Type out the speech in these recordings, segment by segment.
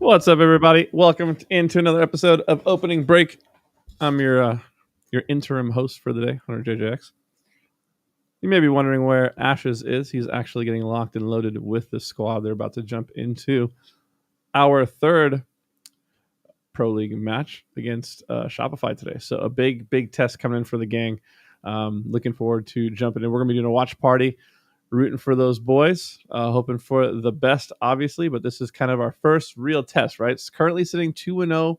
What's up, everybody? Welcome into another episode of Opening Break. I'm your interim host for the day, Hunter JJX. You may be wondering where Ashes is. He's actually getting locked and loaded with the squad. They're about to jump into our third Pro League match against Shopify today. So a big test coming in for the gang. Looking forward to jumping in. We're going to be doing a watch party, rooting for those boys, hoping for the best, obviously. But this is kind of our first real test, right? It's currently sitting 2-0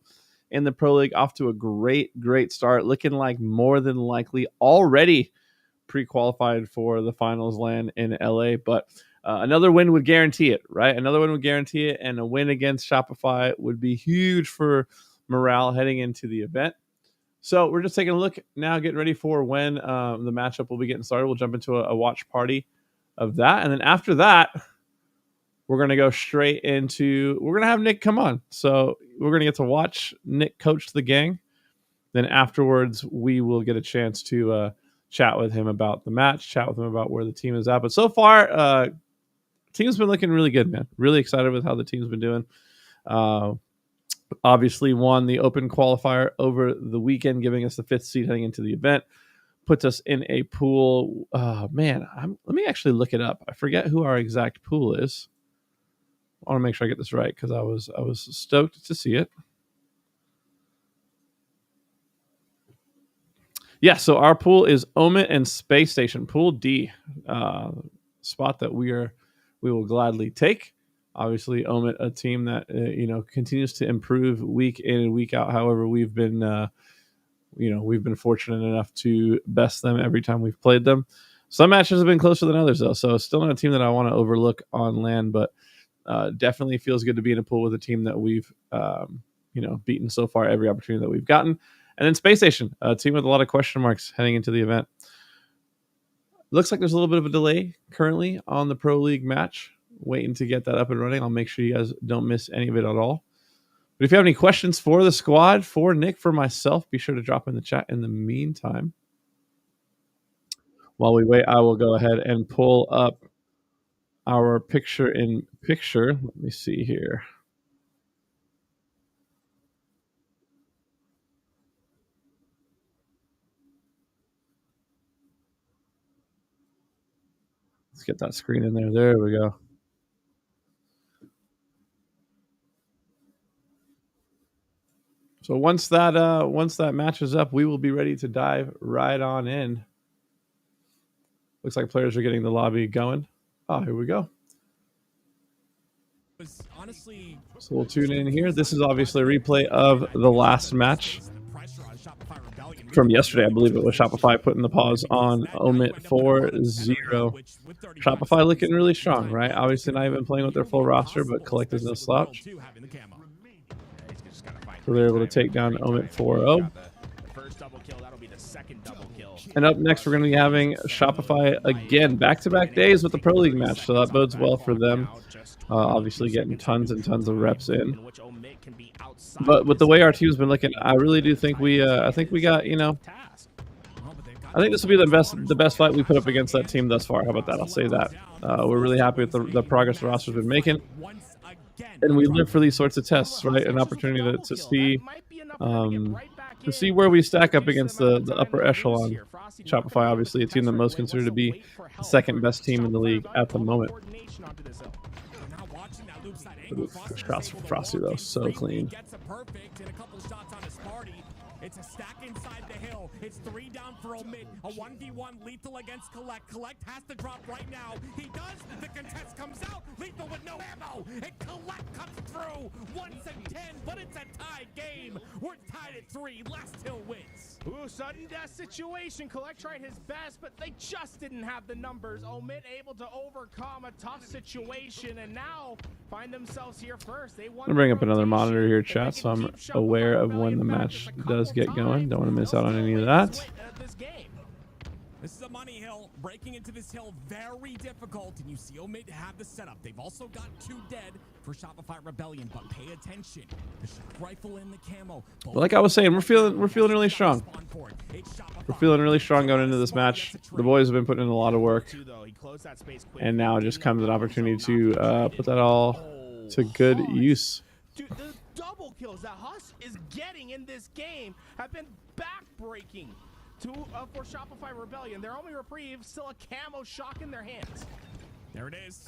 in the Pro League, off to a great start, looking like more than likely already pre-qualified for the finals land in LA. But another win would guarantee it, right? Another win would guarantee it, and a win against Shopify would be huge for morale heading into the event. So we're just taking a look now, getting ready for when the matchup will be getting started. We'll jump into a watch party of that, and then after that, we're going to go straight into, we're going to have Nick come on. So we're going to get to watch Nick coach the gang. Then afterwards, we will get a chance to chat with him about the match, chat with him about where the team is at. But so far, team's been looking really good, man. Really excited with how the team's been doing. Obviously won the open qualifier over the weekend, giving us the 5th seed heading into the event. Puts us in a pool. Let me actually look it up. I forget who our exact pool is. I want to make sure I get this right because I was stoked to see it. Yeah, so our pool is Omit and Space Station, Pool D, spot that we will gladly take. Obviously, Omit, a team that continues to improve week in and week out. However, we've been fortunate enough to best them every time we've played them. Some matches have been closer than others, though, so still not a team that I want to overlook on land, but definitely feels good to be in a pool with a team that we've beaten so far every opportunity that we've gotten. And then Space Station, a team with a lot of question marks heading into the event. Looks like there's a little bit of a delay currently on the Pro League match. Waiting to get that up and running. I'll make sure you guys don't miss any of it at all. But if you have any questions for the squad, for Nick, for myself, be sure to drop in the chat. In the meantime, while we wait, I will go ahead and pull up our picture-in-picture. Let me see here. Let's get that screen in there. There we go. So once that matches up, we will be ready to dive right on in. Looks like players are getting the lobby going. Oh, here we go. So we'll tune in here. This is obviously a replay of the last match from yesterday. I believe it was Shopify putting the pause on Omit 4-0. Shopify looking really strong, right? Obviously not even playing with their full roster, but Collect is no slouch. So they're able to take down Omit 4-0. And up next, we're going to be having Shopify again, back-to-back days with the Pro League match. So that bodes well for them. Obviously getting tons and tons of reps in. But with the way our team's been looking, I really do think I think we got, I think this will be the best fight we put up against that team thus far. How about that? I'll say that. We're really happy with the progress the roster's been making. And we live for these sorts of tests, right? An opportunity to see where we stack up against the upper echelon. Shopify, obviously, a team that most considered to be the second best team in the league at the moment. Shots from Frosty, though, so clean. It's a stack inside the hill. It's 3 down for Omit. A 1v1 lethal against Collect. Collect has to drop right now. He does. The contest comes out. Lethal with no ammo. And Collect comes through. 1-10, but it's a tied game. We're tied at 3. Last hill wins. Ooh, sudden death situation. Collect tried his best, but they just didn't have the numbers. Omit able to overcome a tough situation, and now find themselves here first. They want I'm gonna bring up another monitor here, chat, so I'm aware of when the match does get going. Don't want to miss out on any of that. This is a money hill. Breaking into this hill, very difficult. And you see Omit have the setup. They've also got 2 dead for Shopify Rebellion, but pay attention. The shock rifle and the camo. But like I was saying, we're feeling really strong. We're feeling really strong going into this match. The boys have been putting in a lot of work, and now it just comes an opportunity to put that all to good use. Dude, the double kills that Huss is getting in this game have been backbreaking for Shopify Rebellion. Their only reprieve, still a camo shock in their hands. There it is.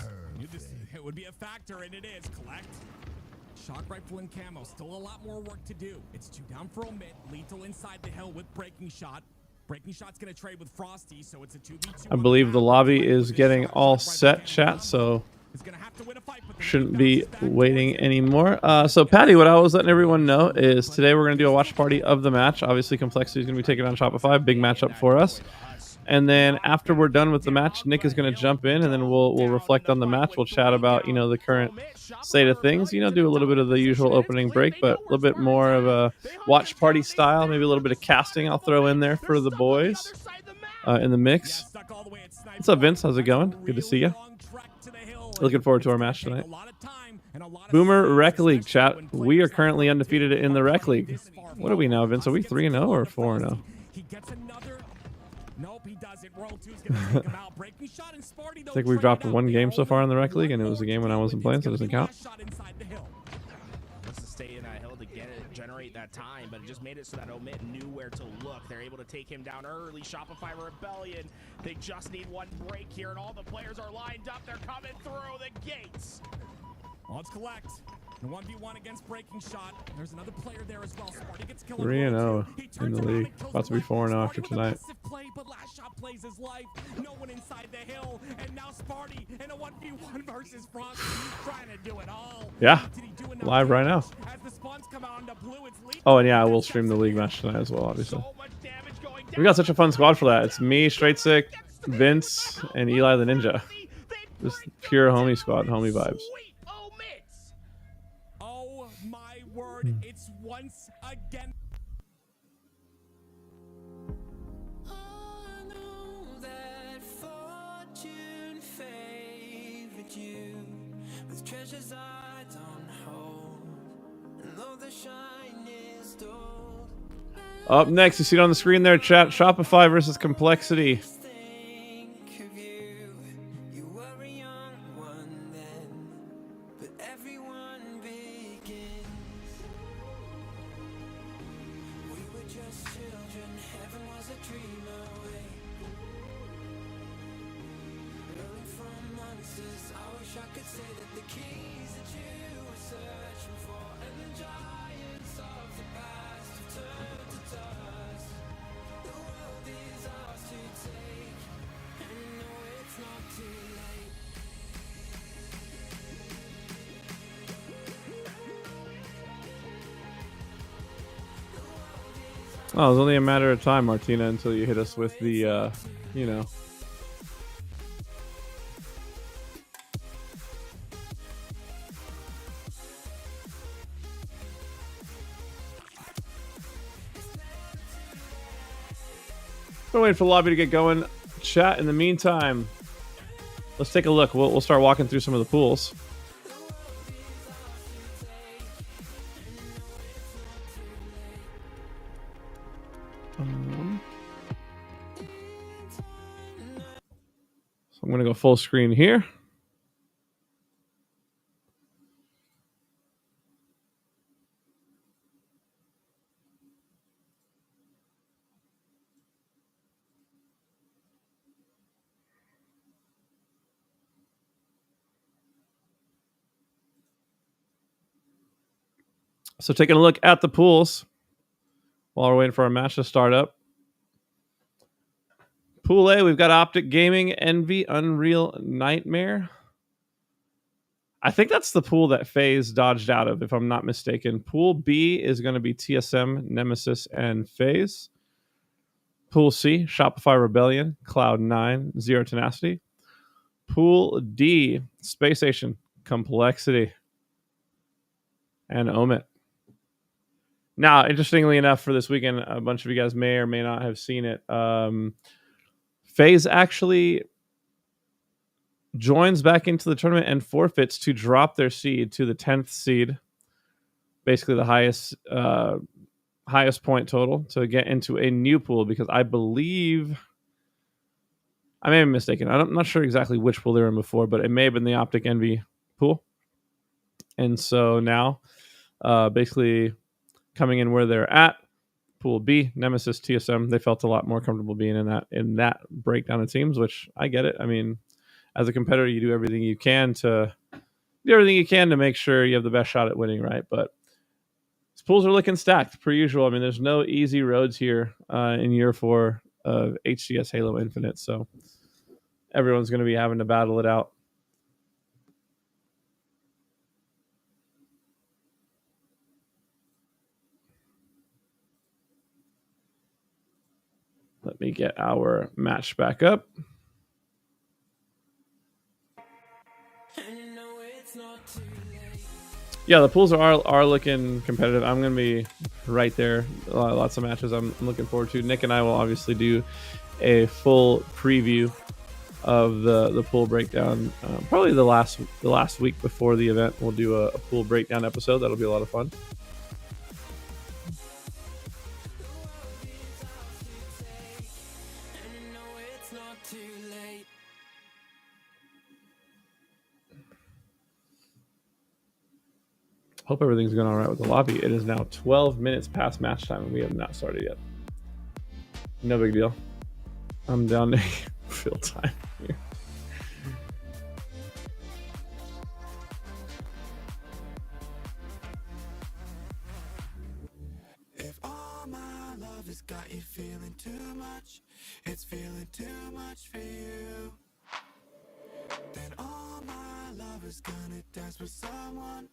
It would be a factor, and it is. Collect. Shock rifle and camo. Still a lot more work to do. It's 2 down for Omit. Lethal inside the hill with Breaking Shot. Breaking Shot's going to trade with Frosty, so it's a 2v2. I believe the lobby is getting all set, chat, so shouldn't be waiting anymore. So, Patty, what I was letting everyone know is today we're going to do a watch party of the match. Obviously, Complexity is going to be taking on Shopify. Big matchup for us. And then after we're done with the match, Nick is going to jump in, and then we'll reflect on the match. We'll chat about, you know, the current state of things. You know, do a little bit of the usual opening break, but a little bit more of a watch party style. Maybe a little bit of casting I'll throw in there for the boys in the mix. What's up, Vince? How's it going? Good to see you. Looking forward to our match tonight. Boomer Rec League, chat. We are currently undefeated in the Rec League. What are we now, Vince? Are we 3-0 or 4-0? Nope, he doesn't. World 2's gonna take him out. Breaking Shot and Sparty, I think we've dropped one game so far in the Rec League, and it was a game when I wasn't playing, so it doesn't count. Wants to stay in that hill to get it, generate that time, but it just made it so that Omit knew where to look. They're able to take him down early. Shopify Rebellion, they just need one break here, and all the players are lined up. They're coming through the gates. Let's collect. The 1v1 against Breaking Shot. There's another player there as well. Sparty gets killed. 3-0 in the league. About to be 4-0 after tonight. Play, but Last Shot plays his life. No one inside the hill, and now Sparty in a 1v1 versus Frosty. He's trying to do it all. Yeah, live right now. As the spawns come out onto blue, it's Oh, and yeah, I will stream the league match tonight as well, obviously. We got such a fun squad for that. It's me, Straight Sick, Vince, and Eli the Ninja. Just pure homie squad, homie vibes. Oh my word, it's once again. I know that fortune favored you with treasures I don't hold, and though the shine is dulled. Up next, you see it on the screen there, chat. Shopify versus Complexity. Think of you, you were a young one then, but everyone begins. We were just children, heaven was a dream away. Learning from monsters, I wish I could say that the keys that you were searching for and the giants of the past have turned to dust. The world is ours to take, and no, it's not too late. Oh, it was only a matter of time, Martina, until you hit us with the, you know. We're waiting for the lobby to get going. Chat, in the meantime, let's take a look. We'll start walking through some of the pools. So I'm going to go full screen here. So taking a look at the pools while we're waiting for our match to start up. Pool A, we've got Optic Gaming, Envy, Unreal Nightmare. I think that's the pool that FaZe dodged out of, if I'm not mistaken. Pool B is going to be TSM, Nemesis, and FaZe. Pool C, Shopify Rebellion, Cloud9, Zero Tenacity. Pool D, Space Station, Complexity, and Omit. Now, interestingly enough, for this weekend, a bunch of you guys may or may not have seen it. FaZe actually joins back into the tournament and forfeits to drop their seed to the 10th seed, basically the highest point total, to get into a new pool, because I believe, I may be mistaken, I'm not sure exactly which pool they were in before, but it may have been the Optic Envy pool. And so now basically coming in where they're at. Pool B, Nemesis, TSM, they felt a lot more comfortable being in that breakdown of teams, which I get it. I mean, as a competitor, you do everything you can to make sure you have the best shot at winning, right? But these pools are looking stacked per usual. I mean, there's no easy roads here in year 4 of HCS Halo Infinite, so everyone's going to be having to battle it out. Let me get our match back up. Yeah, the pools are looking competitive. I'm going to be right there. Lots of matches I'm looking forward to. Nick and I will obviously do a full preview of the pool breakdown. Probably the last week before the event, we'll do a pool breakdown episode. That'll be a lot of fun. Hope everything's going all right with the lobby. It is now 12 minutes past match time, and we have not started yet. No big deal. I'm down to field time here. If all my love has got you feeling too much, it's feeling too much for you, then all my love is gonna dance with someone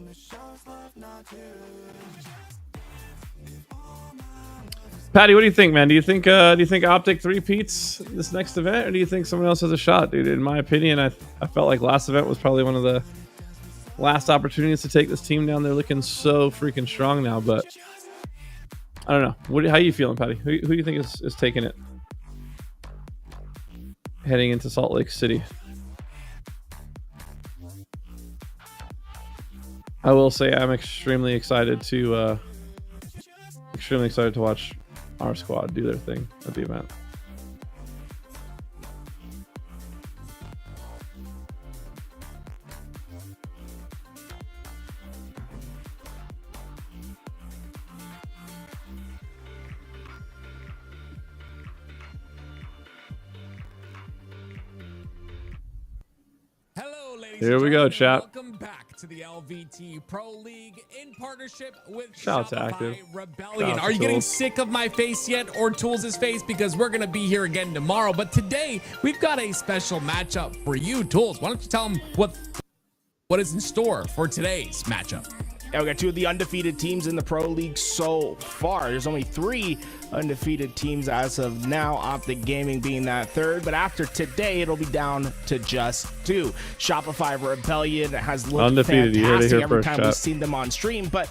that shows love, not you. Patty, what do you think, man? Do you think Optic three-peats this next event, or do you think someone else has a shot, dude? In my opinion, I felt like last event was probably one of the last opportunities to take this team down. They're looking so freaking strong now, but I don't know. How are you feeling, Patty? Who do you think is taking it heading into Salt Lake City? I will say I'm extremely excited to watch our squad do their thing at the event. Hello, ladies Here and we go, gentlemen. chat. Welcome back to the LVT Pro League in partnership with Shout out to Shopify Active. Rebellion. Shout out Are to you getting Tools. sick of my face yet, or Tools' face? Because we're going to be here again tomorrow. But today, we've got a special matchup for you, Tools. Why don't you tell them what is in store for today's matchup? Yeah, we got 2 of the undefeated teams in the Pro League so far. There's only 3 undefeated teams as of now, Optic Gaming being that 3rd. But after today, it'll be down to just 2. Shopify Rebellion has looked Undefeated. You heard it fantastic here every first, time chat. we've seen them on stream. But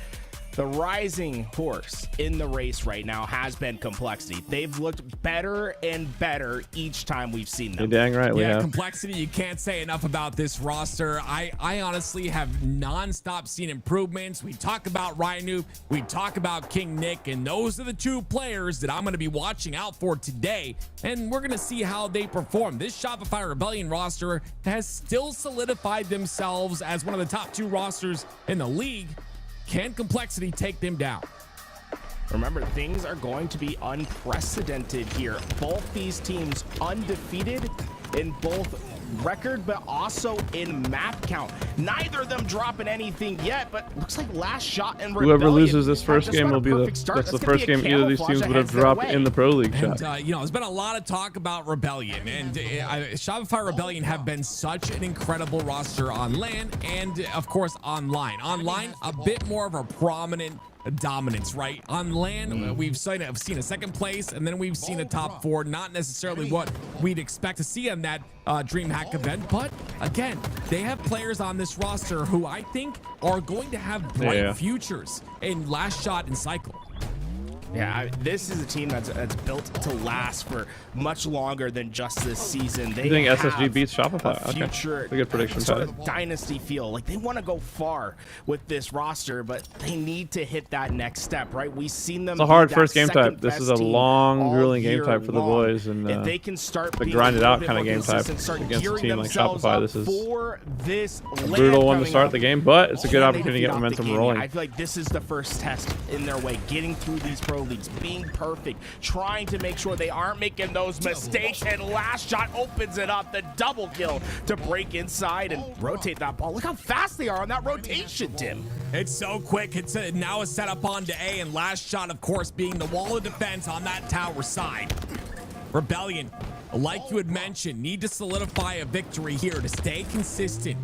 the rising horse in the race right now has been Complexity. They've looked better and better each time we've seen You're them. dang right we Yeah, have. Complexity, you can't say enough about this roster. I honestly have nonstop seen improvements. We talk about Rhino, we talk about King Nick, and those are the 2 players that I'm going to be watching out for today, and we're going to see how they perform. This Shopify Rebellion roster has still solidified themselves as one of the top 2 rosters in the league. Can Complexity take them down? Remember, things are going to be unprecedented here. Both these teams undefeated in both record, but also in map count. Neither of them dropping anything yet, but looks like last shot in Rebellion. Whoever loses this had first just game about will a be the perfect start. that's the That's gonna first be a game either of these camouflage teams that would have heads their dropped way. in the Pro League, And, chat. there's been a lot of talk about Rebellion, and Shopify Rebellion have been such an incredible roster on LAN and, of course, online. Online, a bit more of a prominent dominance, right? On LAN, we've seen a 2nd place, and then we've seen a top 4. Not necessarily what we'd expect to see on that DreamHack event, but again, they have players on this roster who I think are going to have bright Yeah. futures in Last Shot and Cycle. Yeah, this is a team that's built to last for much longer than just this season. They You think SSG have beats Shopify? a future, That's a good prediction, sort Pat. of dynasty feel. Like they want to go far with this roster, but they need to hit that next step, right? We've seen them. It's a hard be that first game type. second This best is a team long, all grueling game year type for the long. boys, and if they can start the being grind it a little out bit kind of more game type consistent, start against a gearing team like themselves Shopify. up This is for this a brutal one to coming start up. the game, but it's a good Can they opportunity to defeat get momentum Optic rolling. Gaming? I feel like this is the first test in their way, getting through these pro leagues, being perfect, trying to make sure they aren't making those mistakes, and last shot opens it up, the double kill to break inside and rotate that ball. Look how fast they are on that rotation, Tim. It's so quick. It's now a setup onto A, and last shot, of course, being the wall of defense on that tower side. Rebellion, like you had mentioned, need to solidify a victory here to stay consistent.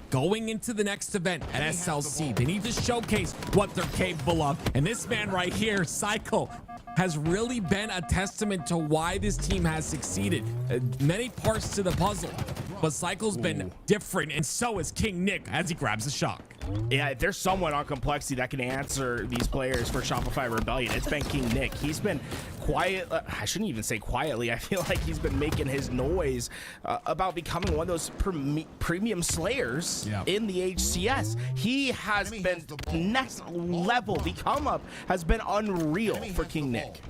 Going into the next event at SLC, they need to showcase what they're capable of. And this man right here, Cycle, has really been a testament to why this team has succeeded. Many parts to the puzzle, but Cycle's been different, and so is King Nick as he grabs the shock. Yeah, if there's someone on Complexity that can answer these players for Shopify Rebellion, it's been King Nick. He's been quiet. I shouldn't even say quietly. I feel like he's been making his noise about becoming one of those premium slayers in the HCS. He has been next level. The come up has been unreal for King Nick.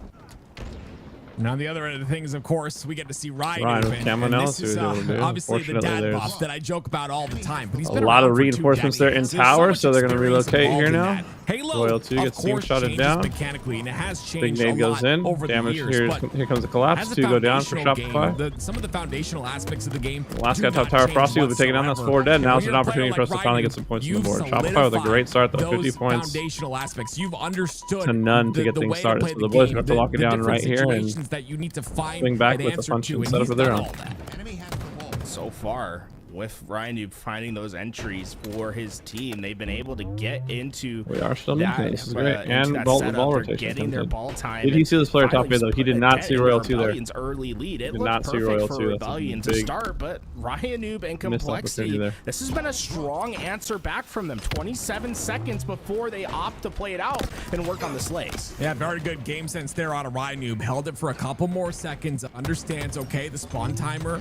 Now, the other end of the things, of course, we get to see Ryan. Ryan with camo now, this so is he's able to do. obviously the Unfortunately, dad there's buff that I joke about all the time. But he's a been lot around of for 2 reinforcements there in decades. tower, There's so they're much going to experience relocate here involved in now. that. Halo, Loyal 2 of gets course, shotted changes down. mechanically, and it has Big changed a nade goes lot in. over the Damage years. here. But Here comes the collapse. as a 2 go down for foundational Shopify. game, some of the foundational aspects of the game. Last do guy top not tower, change Frosty will be taken down. That's whatsoever. 4 dead. And Now when it's an you're a opportunity player for us to like finally Ryan, get some points on the you've board. Shopify with a great start, though. 50 those points foundational aspects. You've understood to none to the get things way started. play So the boys have to game, lock it the down different right here and situations that you need to find swing back an with the answer punch to, and and setup he's of their done own. all that. So far, with Ryan Noob finding those entries for his team, they've been able to get into We are still that, moving. This is great. into And that the setup. ball They're rotation. getting their ball time. Did he see this player top Finally mid, though? He put did a not dent see in Royal 2 there. Rebellion's early lead. It Did looked not see perfect Royal for 2. That's a Rebellion to big start, but Ryan Noob and missed opportunity Complexity, there. this has been a strong answer back from them. 27 seconds before they opt to play it out and work on the slays. Yeah, very good game sense there on a Ryan Noob. Held it for a couple more seconds. Understands, okay, the spawn timer.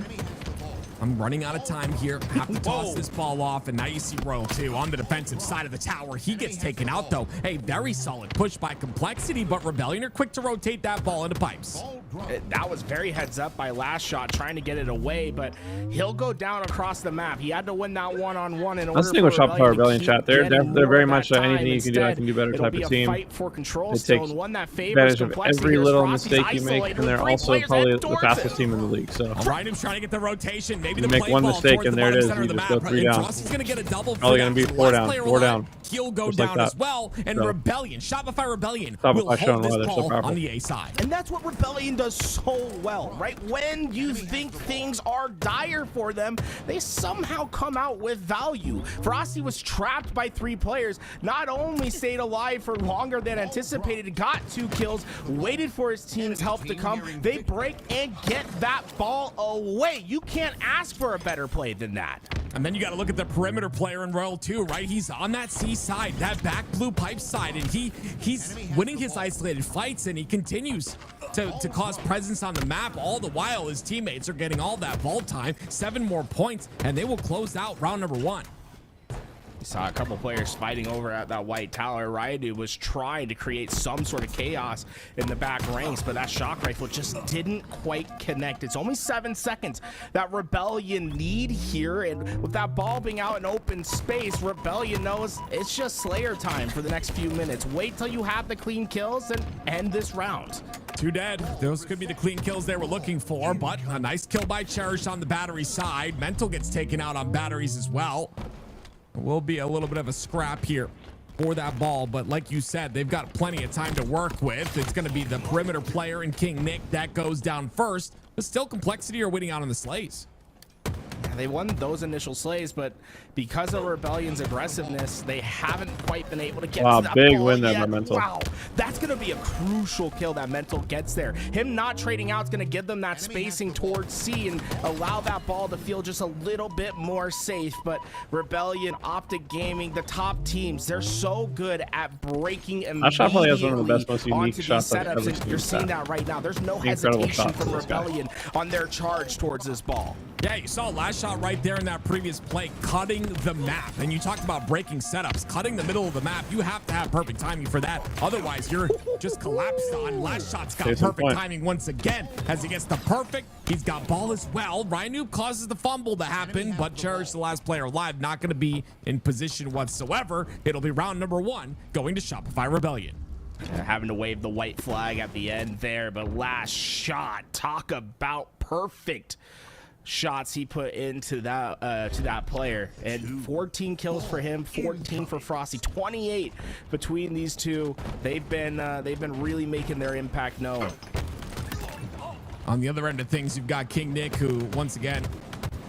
I'm running out of time here. Have to toss this ball off, and now you see Royal 2 on the defensive side of the tower. He gets taken out, though. A very solid push by Complexity, but Rebellion are quick to rotate that ball into pipes. That was very heads up by Last Shot trying to get it away, but he'll go down across the map. He had to win that one-on-one in order Let's stick with for Shopify Rebellion to chat. keep They're getting they're more very of much that anything you can do, I Instead, can do better it'll type be of a team. fight for control They still, take and one that favors advantage of Complexity. every Here's little Frosty's mistake you make, isolated and they're with 3 also players probably and the doors fastest it. team in the league. So Ryan Noob's trying to get the rotation. Maybe You the make play one ball mistake, towards and the there it bottom is. center You of the just go map. 3 And down. Frosty's gonna get a double. Probably for gonna that. be 4 Last down, player 4 alive, down. He'll go Just like down that. as well, and So. Rebellion, Shopify Rebellion, Shopify will showing hold why this they're so ball powerful. on the A side. And that's what Rebellion does so well, right? When you think things are dire for them, they somehow come out with value. Frosty was trapped by 3 players, not only stayed alive for longer than anticipated, got 2 kills, waited for his team's help to come. They break and get that ball away. You can't ask for a better play than that. And then you got to look at the perimeter player in Royal 2, right? He's on that C side, that back blue pipe side, and he's winning his isolated fights, and he continues to cause presence on the map. All the while, his teammates are getting all that ball time, 7 more points, and they will close out round number 1. We saw a couple players fighting over at that white tower. Raidu was trying to create some sort of chaos in the back ranks, but that shock rifle just didn't quite connect. It's only 7 seconds that Rebellion need here, and with that ball being out in open space, Rebellion knows it's just Slayer time for the next few minutes. Wait till you have the clean kills and end this round. 2 dead. Those could be the clean kills they were looking for, but a nice kill by Cherish on the battery side. Mental gets taken out on batteries as well. It will be a little bit of a scrap here for that ball, but like you said, they've got plenty of time to work with. It's going to be the perimeter player and King Nick that goes down first, but still Complexity are winning out on the slays. they won those initial slays, but because of Rebellion's aggressiveness, they haven't quite been able to get Wow, to that big ball win there yet. by Mental. Wow, that's going to be a crucial kill that Mental gets there. Him not trading out is going to give them that spacing towards C and allow that ball to feel just a little bit more safe. But Rebellion, Optic Gaming, the top teams, they're so good at breaking immediately That shot probably has one of the best, most unique onto these shots I've setups, ever and seen. you're seeing that right now. There's no Incredible hesitation shot from from this guy. Rebellion on their charge towards this ball. Yeah, you saw last shot right there in that previous play, cutting the map. And you talked about breaking setups, cutting the middle of the map. You have to have perfect timing for that. Otherwise, you're just collapsed on. Last shot's got Case in perfect point. timing once again as he gets the perfect. He's got ball as well. Ryan Noob causes the fumble to happen, but Cherish, the last player alive, not going to be in position whatsoever. It'll be round number 1 going to Shopify Rebellion. Having to wave the white flag at the end there, but last shot, talk about perfect shots he put into that to that player. And 14 kills for him, 14 for Frosty, 28 between these two. They've been really making their impact known. On the other end of things, you've got King Nick, who, once again,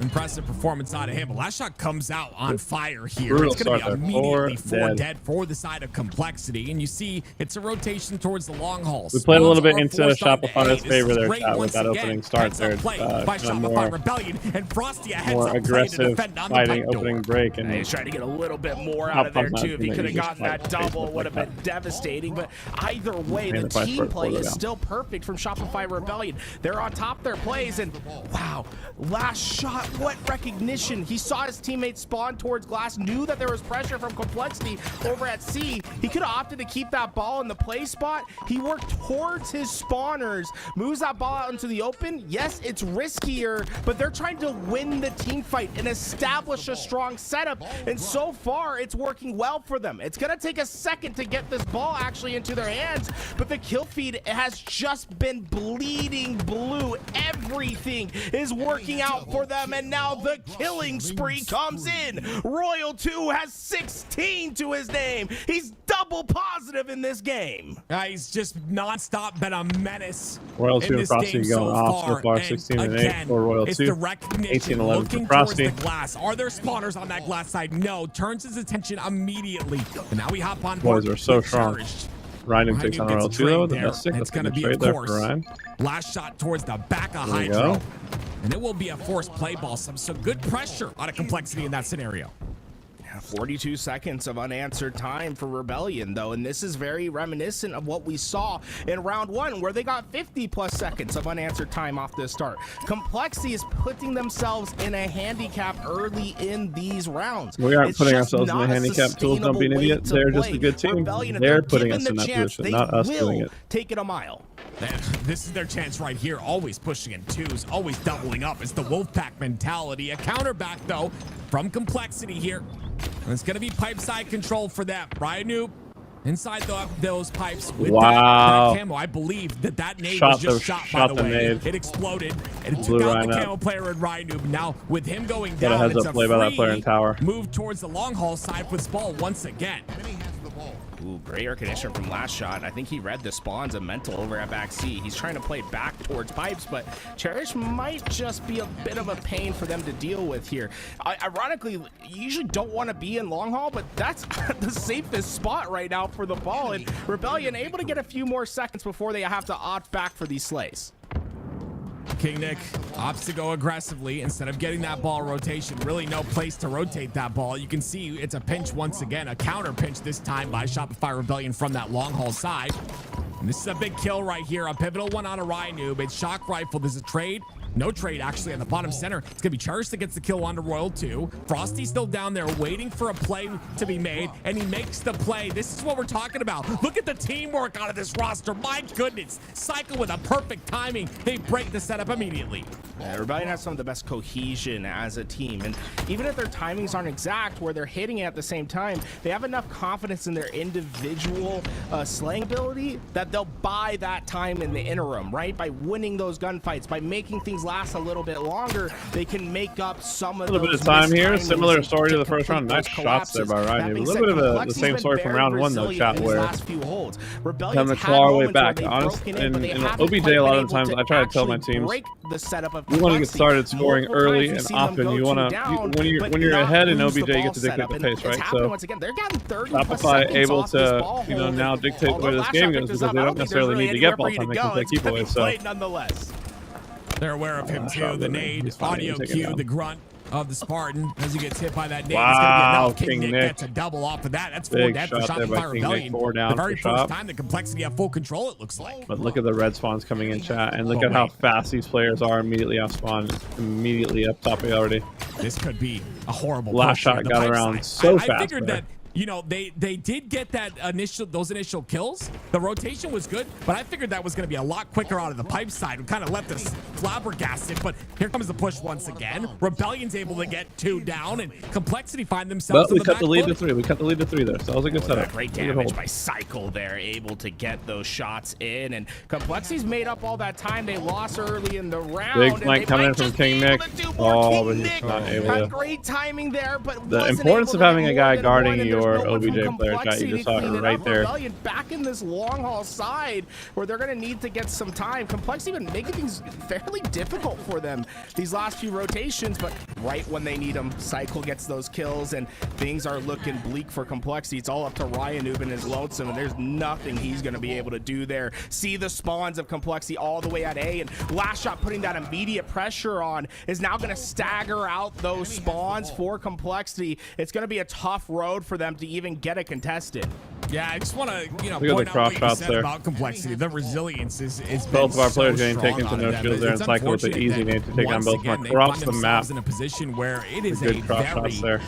impressive performance out of him. But last shot comes out on fire here. Brutal It's going to start be there. immediately Four four dead. dead for the side of Complexity. And you see it's a rotation towards the long haul. We played a little bit Spawns into are forced onto Shopify's A. This is favor there, great chat, with once that again. opening start Heads up there. play by Kinda Shopify more Rebellion, and Frosty a heads more up play to aggressive defend on the fighting pipe door. opening break, And and he's trying to get a little bit more out of there Outpump too. that If he to could have make gotten this that fight double, it would have like been devastating. But either way, Man, the the fight team for it play quarter is down. still perfect from Shopify Rebellion. They're on top of their plays, and wow, last shot, what recognition. He saw his teammates spawn towards glass, knew that there was pressure from Complexity over at C. He could have opted to keep that ball in the play spot. He worked towards his spawners, moves that ball out into the open. Yes, it's riskier, but they're trying to win the team fight and establish a strong setup. And so far, it's working well for them. It's going to take a second to get this ball actually into their hands, but the kill feed has just been bleeding blue. Everything is working out for them, and now the killing spree comes in. Royal 2 has 16 to his name. He's double positive in this game. He's just nonstop been a menace. Royal in 2 and this Frosty game going off so far, And 16 and 8 again, for Royal it's 2, the recognition, 18-11 looking for towards Frosty. the glass. Are there spawners on that glass side? No. Turns his attention immediately. And now we hop on board. Boys are so with strong. Cherished. Ryan takes on Ryan Royal gets 2 though, trade the there, best stick. and That's it's going to be, trade of there course, for Ryan. last shot towards the back of There we Hydro. go. And it will be a forced play ball. Some good pressure out of Complexity in that scenario. 42 seconds of unanswered time for Rebellion, though, and this is very reminiscent of what we saw in round 1, where they got 50 plus seconds of unanswered time off the start. Complexity is putting themselves in a handicap early in these rounds. We aren't It's putting just ourselves in not a handicap. Tools, don't be an sustainable way idiot. to They're just play. a good team. Rebellion, if They're they're putting given us in the that chance, position, they not us will doing it. take it a mile. This is their chance right here. Always pushing in twos, always doubling up. It's the Wolfpack mentality. A counterback, though, from Complexity here. And it's going to be pipe side control for them. Ryan Noob inside those pipes with Wow. that camo. I believe that nade Shot was just the- shot, by shot the the way. nade. It exploded, and it Blew took out Ryan the up. camo player in Ryan Noob. Now, with him going Got a down, heads it's up a play by that free player in tower. move towards the long haul side with Spall once again. Ooh, great recognition from last shot. I think he read the spawns of Mental over at back C. He's trying to play back towards pipes, but Cherish might just be a bit of a pain for them to deal with here. Ironically, you usually don't want to be in long haul, but that's the safest spot right now for the ball. And Rebellion able to get a few more seconds before they have to opt back for these slays. King Nick opts to go aggressively instead of getting that ball rotation. Really no place to rotate that ball. You can see it's a pinch once again, a counter pinch this time by Shopify Rebellion from that long haul side. And this is a big kill right here. A pivotal one on a Ryan Noob. It's shock rifle. There's a trade. No trade, actually, on the bottom center. It's going to be Cherish that gets the kill onto Royal 2. Frosty's still down there waiting for a play to be made, and he makes the play. This is what we're talking about. Look at the teamwork out of this roster. My goodness. Cycle with a perfect timing. They break the setup immediately. Rebellion has some of the best cohesion as a team, and even if their timings aren't exact where they're hitting it at the same time, they have enough confidence in their individual slaying ability that they'll buy that time in the interim, right? By winning those gunfights, by making things last a little bit longer, they can make up some of A little bit those of time here. missed Similar timings story to the complete first round. Nice those shots there by collapses. Ryan. That A being little bit of said, the Complexity's same been story from very round one, though, resilient chat, in these where last few holds. Rebellion's having to had claw our way moments where back. they've Honest, broken in, but they in haven't OBJ, quite a lot been of the times able I try to tell my actually teams, break the setup of you want to get Complexity. started scoring Multiple early times and we've seen them often. go You two want to down, when but you're not ahead in lose the OBJ, you ball get to dictate setup. the And pace, it's right? happening So once again. They're getting 30 plus Shopify seconds able off this to ball hold. now dictate the Although way this Last game Shot goes picked this because up, they I don't think there's necessarily really need to get anywhere for ball you time. They to can go. play It's keep gonna away. be So played nonetheless. They're aware of him Shot too. The really. nade, He's fine. audio He's taken cue, down. the grunt of the Spartan as he gets hit by that nade. Wow, It's gonna be enough. King Nick Nick. gets a double off of that. That's 4 Big dead for shot there by Shopify King Nick. Rebellion. 4 down The very for first Shop. time the Complexity have full control, it looks like. But look at the red spawns coming in, chat, and look Oh, at how wait. fast these players are immediately off spawn, immediately up top already. This could be a horrible Last push here. shot The got pipe around side. so I fast figured there. that, you know, they did get those initial kills. The rotation was good, but I figured that was going to be a lot quicker out of the pipe side. We kind of left us flabbergasted, but here comes the push once again. Rebellion's able to get 2 down, and Complexity find themselves But in we the cut back the lead to foot. 3. We cut the lead to 3 there, so that was a good setup. Great Good damage hold. by Cycle there, able to get those shots in. And Complexity's made up all that time they lost early in the round. Big and flank they coming might in from just King be able Nick. to do more. Oh, King but he's Nick not able had to. great timing there, but The wasn't importance able of to having get a guy more than guarding one, and there's your no one from OBJ player, chat. You Complexity just to saw clean it it right up. there. Rebellion back in this long haul side where they're going to need to get some time. Complexity been making things fairly difficult for them these last few rotations, but right when they need them, Cycle gets those kills, and things are looking bleak for Complexity. It's all up to Ryan Noob and his lonesome, and there's nothing he's going to be able to do there. See the spawns of Complexity all the way at A, and Last Shot putting that immediate pressure on is now going to stagger out those spawns for Complexity. It's going to be a tough road for them to even get a contested. Yeah, I just want to, Look at point the out cross what you shots said there. about Complexity. The resilience is Both of our so players getting strong taken to out no of them. shields there, It's and Cycle with the unfortunate easy that nade to take down once both again mark they across find the themselves map. in a position where it is a Good cross shots there.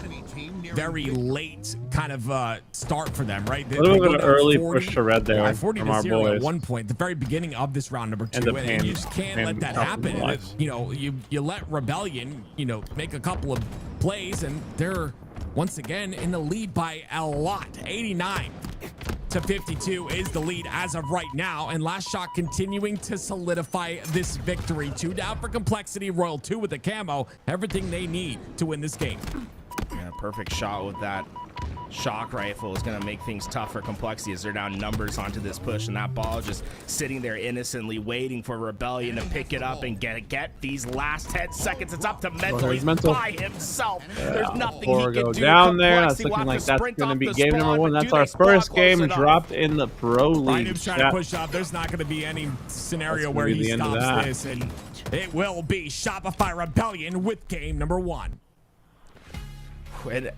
very late kind of start for them, right? They, A little they bit go of down early 40, push to red there yeah, 40 from to our 0 boys. at one point, the very beginning of this round number 2, And the and pan- you just can't pan let that out happen. from And life. you know, you let Rebellion, make a couple of plays, and they're once again in the lead by a lot. 89 to 52 is the lead as of right now, and Last Shot continuing to solidify this victory. 2 down for Complexity, Royal 2 with the camo, everything they need to win this game. Yeah, perfect shot with that shock rifle is going to make things tough for Complexity as they're down numbers onto this push, and that ball just sitting there innocently waiting for Rebellion to pick it up and get these last 10 seconds. It's up to Mental. He's Mental. by himself. There's nothing he Four can go do. down there. That's Complexity will looking have like to that's sprint going to off be the game spawn, number 1. but That's do our they spawn first close game enough? dropped in the pro league. Ryan's trying Chat. to push up. There's not going to be any scenario That's where gonna be he the end of stops that. this, and it will be Shopify Rebellion with game number 1. And,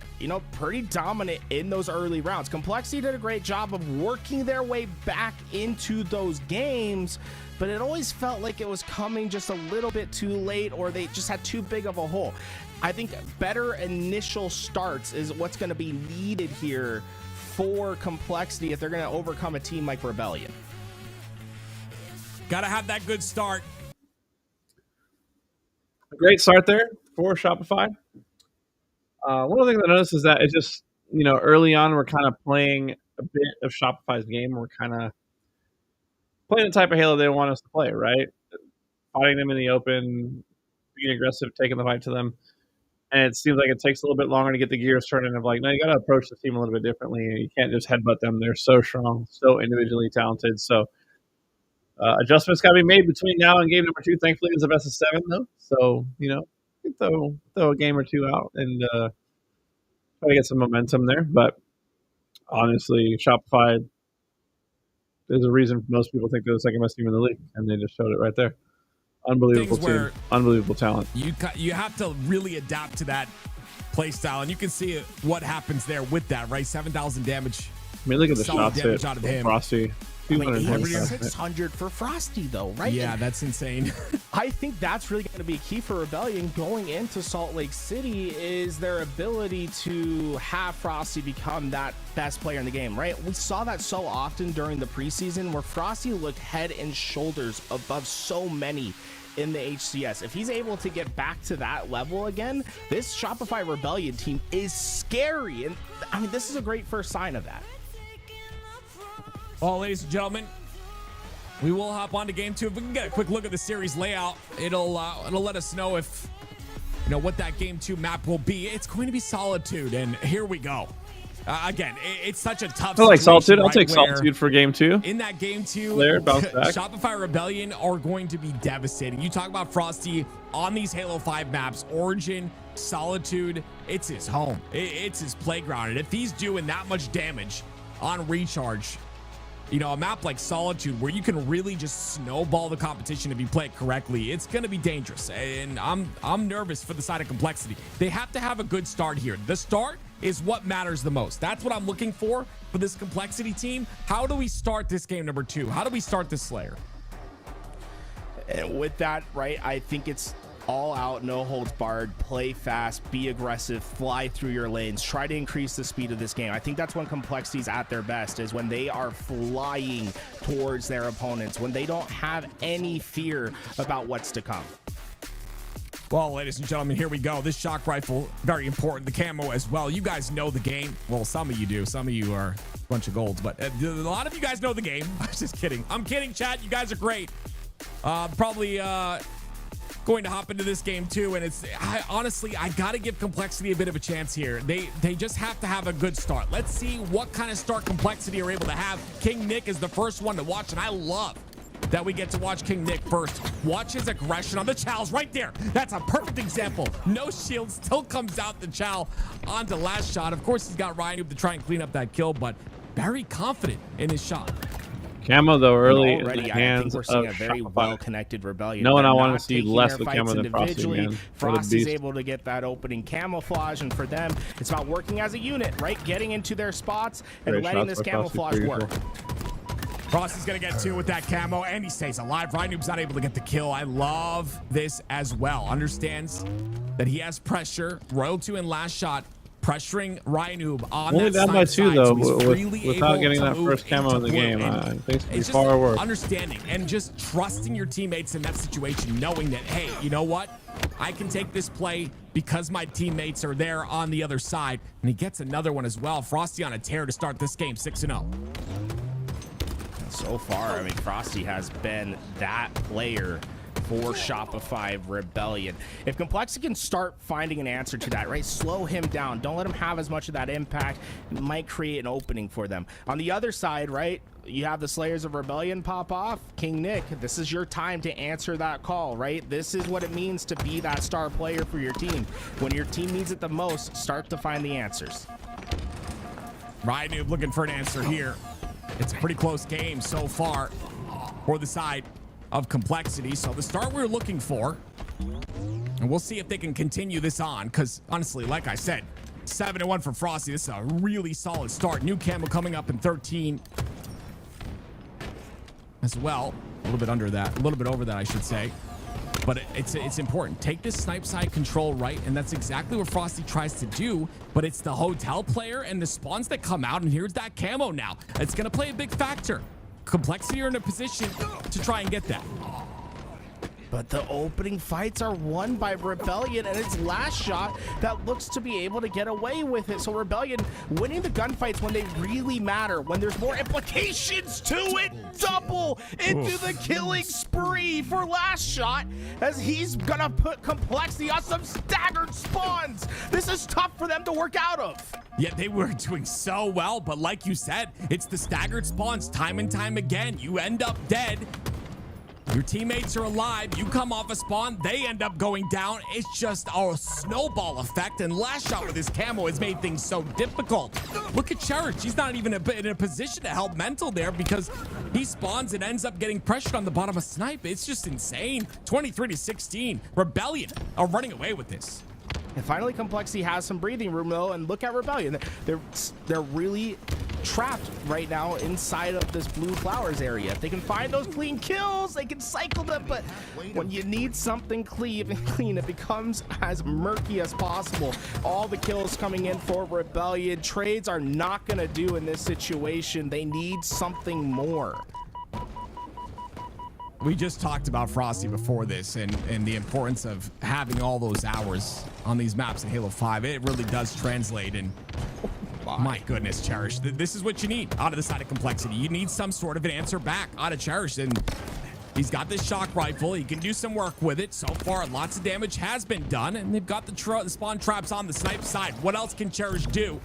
pretty dominant in those early rounds. Complexity did a great job of working their way back into those games, but it always felt like it was coming just a little bit too late, or they just had too big of a hole. I think better initial starts is what's going to be needed here for Complexity if they're going to overcome a team like Rebellion. Got to have that good start. A great start there for Shopify. One of the things I noticed is that it just, early on, we're kind of playing a bit of Shopify's game. We're kind of playing the type of Halo they want us to play, right? Fighting them in the open, being aggressive, taking the fight to them. And it seems like it takes a little bit longer to get the gears turning of like, no, you got to approach the team a little bit differently. You can't just headbutt them. They're so strong, so individually talented. So adjustments got to be made between now and game number 2. Thankfully, it's a best of 7, though. So, throw a game or 2 out and try to get some momentum there. But honestly, Shopify, there's a reason most people think they're the second best team in the league, and they just showed it right there. Unbelievable Things team, where unbelievable talent. You have to really adapt to that play style, and you can see what happens there with that, right? 7,000 damage. I mean, look at the Solid shots damage hit out of from him. Frosty. I mean, 220 shots. 600 for Frosty, though, right? Yeah, that's insane. I think that's really going to be key for Rebellion going into Salt Lake City is their ability to have Frosty become that best player in the game, right? We saw that so often during the preseason where Frosty looked head and shoulders above so many in the HCS. If he's able to get back to that level again, this Shopify Rebellion team is scary. And I mean, this is a great first sign of that. Well, ladies and gentlemen, We will hop on to game 2. If we can get a quick look at the series layout, it'll let us know if what that game 2 map will be. It's going to be Solitude, and here we go. Again, it's such a tough I like situation, Solitude. I'll right, take where Solitude for game 2. in that game 2, There, bounce back. Shopify Rebellion are going to be devastating. You talk about Frosty on these Halo 5 maps, Origin, Solitude, it's his home. It's his playground. And if he's doing that much damage on Recharge, a map like Solitude where you can really just snowball the competition if you play it correctly, it's going to be dangerous. And I'm nervous for the side of Complexity. They have to have a good start here. The start is what matters the most. That's what I'm looking for this Complexity team. How do we start this game number 2? How do we start this Slayer? And with that, right, I think it's all out, no holds barred, play fast, be aggressive, fly through your lanes, try to increase the speed of this game. I think that's when Complexity's at their best, is when they are flying towards their opponents, when they don't have any fear about what's to come. Well, ladies and gentlemen, here we go. This shock rifle, very important. The camo as well. You guys know the game. Well, some of you do. Some of you are a bunch of golds, but a lot of you guys know the game. I'm just kidding. I'm kidding, chat. You guys are great. Probably going to hop into this game too, and honestly, I gotta give Complexity a bit of a chance here. They just have to have a good start. Let's see what kind of start Complexity are able to have. King Nick is the first one to watch, and I love that we get to watch King Nick first. Watch his aggression on the Chow's right there. That's a perfect example. No shield, still comes out the Chow onto last shot. Of course, he's got Ryan to try and clean up that kill, but very confident in his shot. Camo though early in Already, the I hands think we're seeing of a very Shopify. well-connected Rebellion. No, and I They're want to not see taking less their with fights Camo than Frosty individually. again. For the Frosty's beast. able to get that opening camouflage, and for them, it's about working as a unit, right? Getting into their spots and Great letting shots this by Frosty, camouflage per work. usual. Frosty's gonna get 2 with that camo, and he stays alive. Rhinoob's not able to get the kill. I love this as well. Understands that he has pressure. Royal 2 in last shot, pressuring Ryanoob on Only that down by side 2 though, so he's freely without able getting to that move first camo in into the blue. game. And Things could be it's far just worse. understanding and just trusting your teammates in that situation, knowing that, hey, you know what? I can take this play because my teammates are there on the other side. And he gets another one as well. Frosty on a tear to start this game, 6-0. So far, I mean, Frosty has been that player for Shopify Rebellion. If Complexity can start finding an answer to that, right? Slow him down. Don't let him have as much of that impact. It might create an opening for them. On the other side, right? You have the Slayers of Rebellion pop off. King Nick, this is your time to answer that call, right? This is what it means to be that star player for your team. When your team needs it the most, start to find the answers. Ryanoob looking for an answer here. It's a pretty close game so far for the side of Complexity. So the start we're looking for, and we'll see if they can continue this on, because honestly, like I said, 7-1 for Frosty. This is a really solid start. New camo coming up in 13 as well. A little bit under that, a little bit over that, I should say. But it's important. Take this snipe side control right, and that's exactly what Frosty tries to do. But it's the hotel player and the spawns that come out, and here's that camo now. It's going to play a big factor. Complexity are in a position to try and get that. But the opening fights are won by Rebellion, and it's last shot that looks to be able to get away with it. So Rebellion winning the gunfights when they really matter, when there's more implications to it. Double into the killing spree for last shot, as he's gonna put Complexity on some staggered spawns. This is tough for them to work out of. Yeah, they were doing so well, but like you said, it's the staggered spawns time and time again. You end up dead. Your teammates are alive. You come off a spawn, they end up going down. It's just a snowball effect, and last shot with his camo has made things so difficult. Look at Cherish. He's not even in a position to help mental there because he spawns and ends up getting pressured on the bottom of snipe. It's just insane. 23-16. Rebellion are running away with this. And finally, Complexity has some breathing room, though, and look at Rebellion. They're really trapped right now inside of this blue flowers area. If they can find those clean kills, they can cycle them, but when you need something clean, it becomes as murky as possible. All the kills coming in for Rebellion. Trades are not going to do in this situation. They need something more. We just talked about Frosty before this and the importance of having all those hours on these maps in Halo 5. It really does translate. And My goodness, Cherish. This is what you need out of the side of Complexity. You need some sort of an answer back out of Cherish. And he's got this shock rifle. He can do some work with it. So far, lots of damage has been done. And they've got the spawn traps on the snipe side. What else can Cherish do?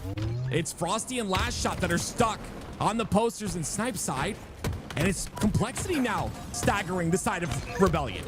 It's Frosty and Last Shot that are stuck on the posters and snipe side. And it's Complexity now staggering the side of Rebellion.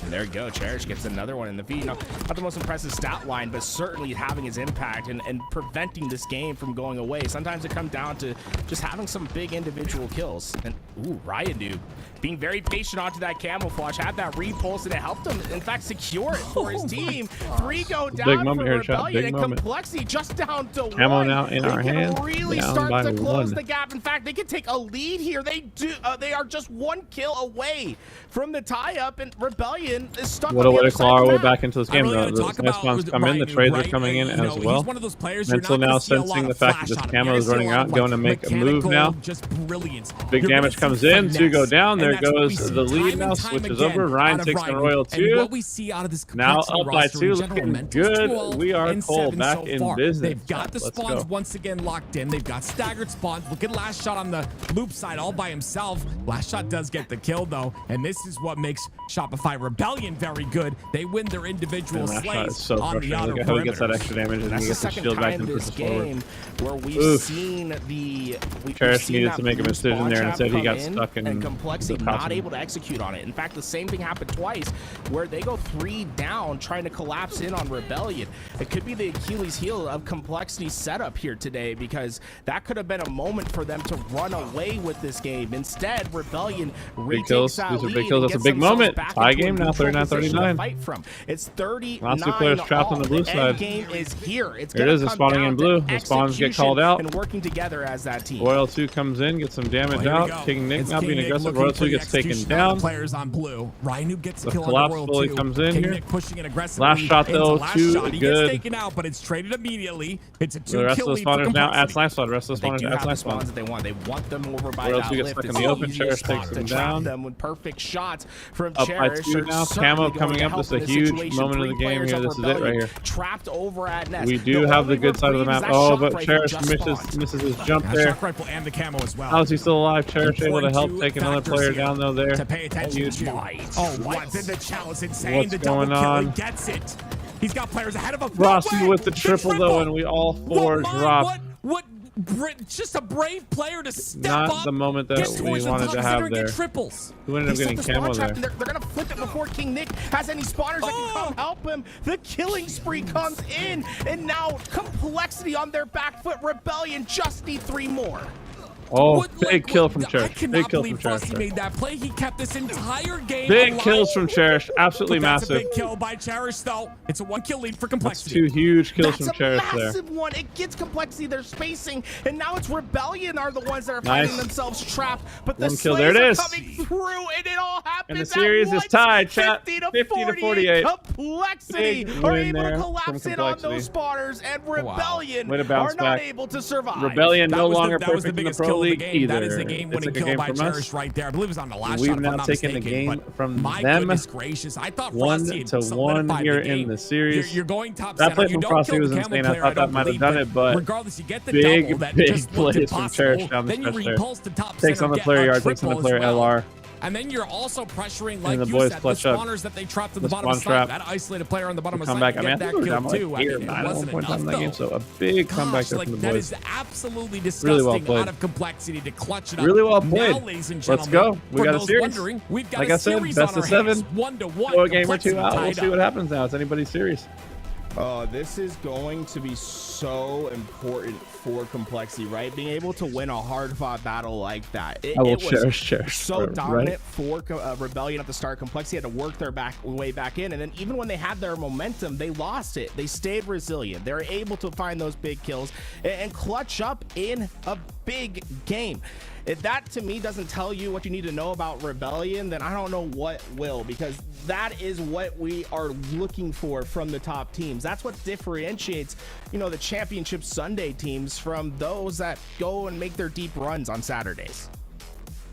And there you go. Cherish gets another one in the feed. Now, not the most impressive stat line, but certainly having his impact and preventing this game from going away. Sometimes it comes down to just having some big individual kills. And, ooh, Ryan being very patient onto that camouflage, had that repulse, and it helped him, in fact, secure it for his team. 3 go down big for moment here, chat. Rebellion, Big and moment. Complexity just down to Camo 1. now in they our can hand, really down start by to close 1. the gap. In fact, they can take a lead here. They do. They are just 1 kill away from the tie-up, and Rebellion is stuck What on a the way other to side claw of our the way map. back into this game. I really The gotta talk nice about spawns come in, the Ryan, trades are right? coming in You as know, well. He's one of those players you're Mental not gonna now see a lot sensing the of fact that flash this on him. camo You're is gonna see running a lot out, of, going to make a move mechanical, now. Just brilliance. Big You're gonna damage see comes in. 2 go finesse. down. And There that's what we goes see the lead time now. and time Switches again over. Ryan out of takes the Ryan. Royal And 2. what we see out of this Now Complexity up by roster 2, in general, looking Mental good. 12 We are and cold 7 back so in far. business. They've got the Let's spawns go. once again locked in. They've got staggered spawns. Look at Last Shot on the loop side all by himself. Last Shot does get the kill though, and this is what makes Shopify Rebellion very good. They win their individual Last Shot slays is so on the frustrating. outer Look at how he gets that perimeter. extra damage and That's he the gets his second shield back time and this pushes forward. game where we've Oof. seen Cherish seen needed that to make a blue decision spawn there. trap Instead, he come got in, stuck in and Complexity the not costume. able to execute on it. In fact, the same thing happened twice, where they go 3 down trying to collapse in on Rebellion. It could be the Achilles heel of Complexity's setup here today, because that could have been a moment for them to run away with this game. Instead, Rebellion Big kills. retakes that These are lead big kills. and That's a gets big themselves moment. back Tie into a game now, neutral position to 39-39. fight from. It's 39 Last 2 players trapped on the blue all. side. The end game is here. It's Here it gonna is, it's come spawning down in to blue. The spawns get called execution out. and working together as that team. Royal 2 comes in, gets some damage Well, here we out. go. King Nick It's not King being Nick aggressive. looking Royal for 2 the gets taken execution on down. the players on blue. Ryan who gets the The kill on the collapse Royal fully 2. comes in King here. Nick pushing it aggressively. Last shot, into though, Last 2 Shot. He good. gets taken out, but it's traded immediately. It's a 2 The rest kill of the lead for spawners now at Complexity. Snipe Spawn. The rest of the They do spawners at have the Snipe spawns Spawn. that they want. They want them over by Royal that 2 gets lift. stuck in It's the so open. easy to Cherish spot takes to them trap down. them with perfect shots from Up by Cherish. 2 They're now. certainly Camo going coming to up. help This is a in huge situation. moment of 3 the game players here. of This is it right Rebellion here. trapped over at Nest. We do The have the only good side of the reprieve is map. that Oh, shock but rifle Cherish just spawned. misses his jump That there. shock rifle and the camo as well. How is he still alive? Cherish able to help Important take another factors player here down though there. to pay attention Huge. to. Oh, what? The challenge insane. What's The double going kill. on? He gets it. He's got players ahead of him. Rossi No way! with the triple though, and we all four drop. What? Just a brave player to step Not up. the moment that get we towards the wanted top to center have and there. get triples. Who ended up They set getting the spawn camo trap, there? and they're gonna flip it before King Nick has any spawners that can come help him. The killing spree comes in, and now Complexity on their back foot. Rebellion just need 3 more. Oh, big kill from I Cherish. cannot Big kill believe from Cherish. Frosty made that play. He kept this entire game Big alive. kills from Cherish. Absolutely But that's a massive. big kill by Cherish, though. It's a 1 kill lead for That's Complexity. 2 huge kills That's from a Cherish there. massive one. It gets Complexity their spacing, and now it's Rebellion are the ones that are Nice. finding themselves trapped. But the 1 kill. slays There it are is. coming through, and it all happens. And the at series is once. tied, chat. 50 to 50 to 48. Complexity Big are win able to there collapse from in on Complexity. those spawners, and Rebellion Way to are bounce not back. able to survive. Rebellion That no was longer that was the perfect in the biggest Pro kill of the League game. either. That is the It's a game-winning good kill game by from Cherish us. right there. I believe it was on the last We've shot, if now I'm not taken the mistaken, game but from my them. goodness gracious. I thought 1 Frosty had to 1 solidified here the game. in the series. You're going top That center. play You from don't Frosty kill was the camo insane. I player, thought that don't might have believe, done it, but regardless, you get the big, double that big just looked plays from impossible. Cherish down the Then you stretch there. repulse the top Takes center, on the get player a yard, takes on the triple as player well. LR. And then you're also pressuring, like the you boys said, the clutch up. spawners that they trapped to the The bottom of spawn snipe. trap. That isolated player on the bottom of Come snipe back. I mean, I get think we that were kill down like too. 8 or 9 it at one wasn't point enough in that game, though. so a big comeback there Like, from the that boys. is absolutely Really disgusting well played. out of Complexity to clutch it up. Really well Now, played. ladies and Let's gentlemen, go. We for got a those series. wondering, we've got Like a I said, series best on of our hands. 7. 1-1. Go a game or 2 Complexity out. We'll tied see up. what happens now. It's anybody's series. This is going to be so important for Complexity, right? Being able to win a hard-fought battle like that. I will was cherish so right? dominant for Rebellion at the start. Complexity had to work their way back in, and then even when they had their momentum, they lost it. They stayed resilient. They were able to find those big kills and clutch up in a big game. If that to me doesn't tell you what you need to know about Rebellion, then I don't know what will, because that is what we are looking for from the top teams. That's what differentiates, the Championship Sunday teams from those that go and make their deep runs on Saturdays.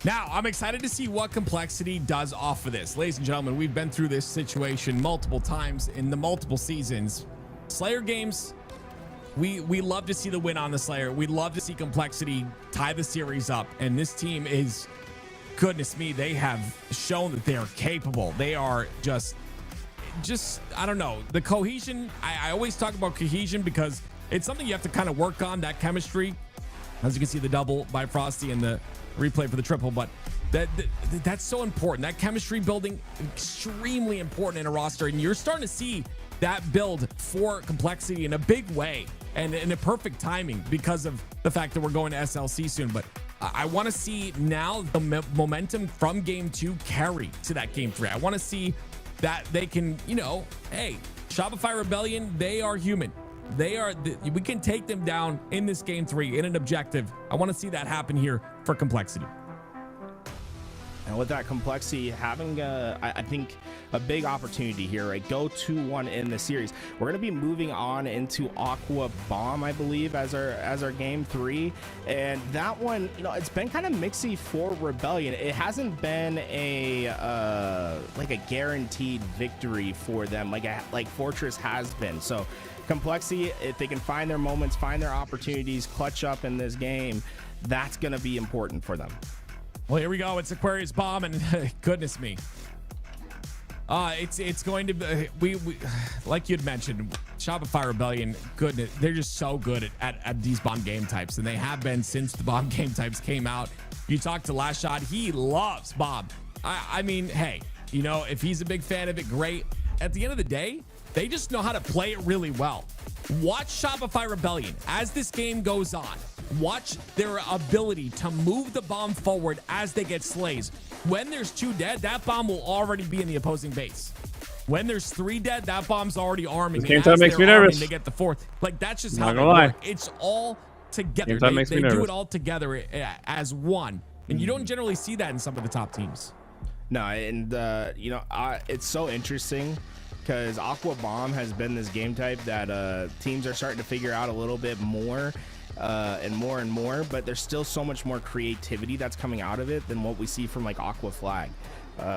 Now, I'm excited to see what Complexity does off of this. Ladies and gentlemen, we've been through this situation multiple times in the multiple seasons. Slayer games, we love to see the win on the Slayer. We love to see Complexity tie the series up. And this team is, goodness me, they have shown that they are capable. They are just I don't know. The cohesion, I always talk about cohesion because it's something you have to kind of work on, that chemistry. As you can see, the double by Frosty and the replay for the triple, but that's so important. That chemistry building, extremely important in a roster, and you're starting to see that build for Complexity in a big way and in a perfect timing because of the fact that we're going to SLC soon. But I want to see now the momentum from game 2 carry to that game 3. I want to see that they can, hey, Shopify Rebellion, they are human. We can take them down in this game 3 in an objective. I want to see that happen here for Complexity. And with that Complexity having, I think, a big opportunity here, right? Go 2-1 in the series. We're going to be moving on into Aqua Bomb, I believe, as our game 3. And that one, it's been kind of mixy for Rebellion. It hasn't been like a guaranteed victory for them, like Fortress has been. So Complexity, if they can find their moments, find their opportunities, clutch up in this game, that's going to be important for them. Well, here we go. It's Aquarius Bomb, and goodness me. It's going to be, we like you'd mentioned, Shopify Rebellion, goodness, they're just so good at these bomb game types, and they have been since the bomb game types came out. You talk to Last Shot, he loves bomb. I mean, hey, if he's a big fan of it, great. At the end of the day, they just know how to play it really well. Watch Shopify Rebellion as this game goes on. Watch their ability to move the bomb forward as they get slays. When there's 2 dead, that bomb will already be in the opposing base. When there's 3 dead, that bomb's already arming. Game time makes me nervous. They get the 4th. Like, that's just I'm how not they gonna work. It's all together. Game time makes me they do nervous. it all together as one. And you don't generally see that in some of the top teams. No, and it's so interesting because Aqua Bomb has been this game type that teams are starting to figure out a little bit more and more, but there's still so much more creativity that's coming out of it than what we see from like Aqua Flag.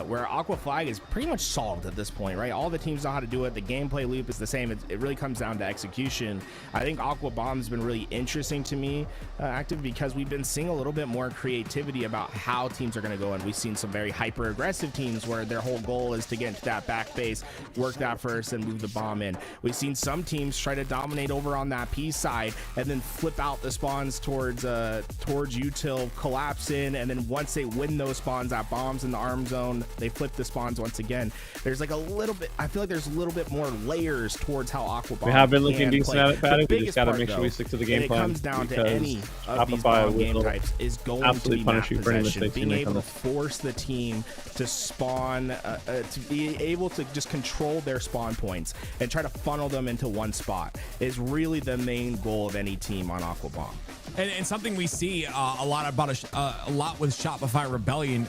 Where Aqua Flag is pretty much solved at this point, right? All the teams know how to do it. The gameplay loop is the same. It really comes down to execution. I think Aqua Bomb's been really interesting to me, Active, because we've been seeing a little bit more creativity about how teams are going to go. And we've seen some very hyper-aggressive teams where their whole goal is to get into that back base, work that first, and move the bomb in. We've seen some teams try to dominate over on that P side and then flip out the spawns towards util, collapse in, and then once they win those spawns at bombs in the arm zone, they flip the spawns once again. There's like a little bit, I feel like there's a little bit more layers towards how Aqua Bomb We have been looking decent play. at it, Patty. The We just got to biggest make part, sure we though, stick to the game and plan. it comes down to because any of these Shopify bomb game will types is going to absolutely be punish map you for any possession. mistakes you Being make able on to this. force the team to spawn, to be able to just control their spawn points and try to funnel them into one spot is really the main goal of any team on Aqua Bomb. And something we see a lot with Shopify Rebellion,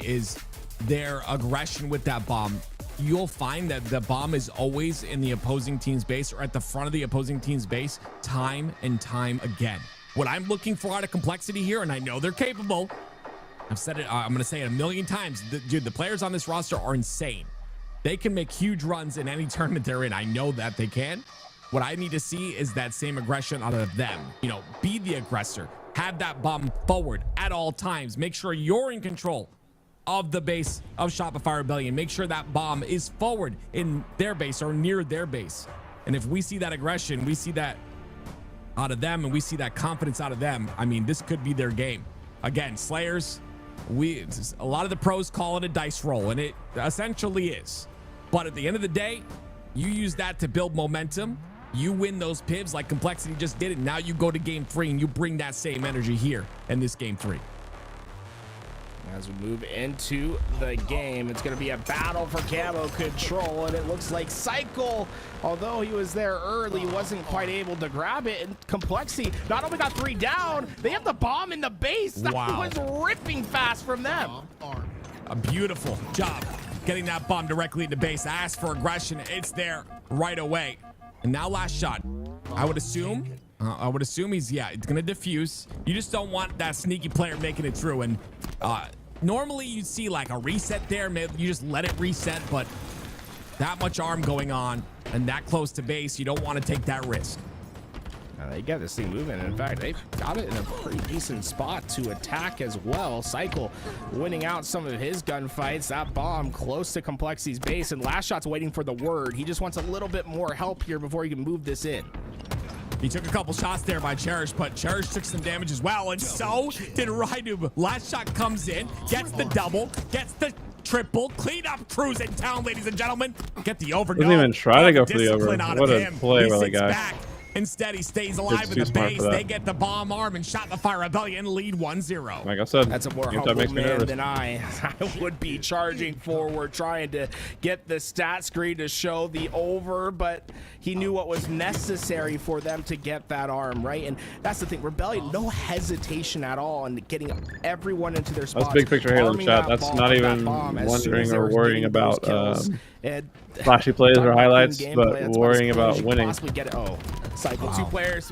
is their aggression with that bomb. You'll find that the bomb is always in the opposing team's base or at the front of the opposing team's base time and time again. What I'm looking for out of Complexity here, and I know they're capable, I've said it, I'm going to say it a million times, the players on this roster are insane. They can make huge runs in any tournament they're in. I know that they can. What I need to see is that same aggression out of them. Be the aggressor. Have that bomb forward at all times. Make sure you're in control of the base of Shopify Rebellion. Make sure that bomb is forward in their base or near their base. And if we see that aggression, we see that out of them, and we see that confidence out of them, I mean, this could be their game. Again, Slayers, a lot of the pros call it a dice roll, and it essentially is. But at the end of the day, you use that to build momentum. You win those pivs like Complexity just did it. Now you go to game 3 and you bring that same energy here in this game 3. As we move into the game, it's going to be a battle for camo control, and it looks like Cycle, although he was there early, wasn't quite able to grab it. And Complexity not only got 3 down, they have the bomb in the base. That was ripping fast from them. A beautiful job getting that bomb directly into base. Ask for aggression. It's there right away. And now Last Shot. I would assume he's going to defuse. You just don't want that sneaky player making it through. And normally you'd see like a reset there. Maybe you just let it reset, but that much arm going on and that close to base, you don't want to take that risk. They get this thing moving. In fact, they've got it in a pretty decent spot to attack as well. Cycle winning out some of his gunfights. That bomb close to Complexity's base, and Last Shot's waiting for the word. He just wants a little bit more help here before he can move this in. He took a couple shots there by Cherish, but Cherish took some damage as well, and so did Rydoob. Last Shot comes in, gets the double, gets the triple, clean up Cruz in town, ladies and gentlemen. Get the over. Doesn't even try to go for the over. Discipline out What of a him. play He by the sits guy. back. Instead, he stays alive It's in too the smart base. for that. They get the bomb arm, and Shopify Rebellion lead 1-0. Like I said, That's a more GameStop humble makes me man nervous. than I would be, charging forward, trying to get the stat screen to show the over, but he knew what was necessary for them to get that arm, right? And that's the thing, Rebellion, no hesitation at all in getting everyone into their spots. That's big picture Halo arming chat. that That's bomb- not that even bomb as soon wondering as they or were worrying getting those about kills. And flashy plays or talking about highlights, clean but gameplay, that's about worrying as clean as about you winning. possibly get it. Oh, Cycle, two players,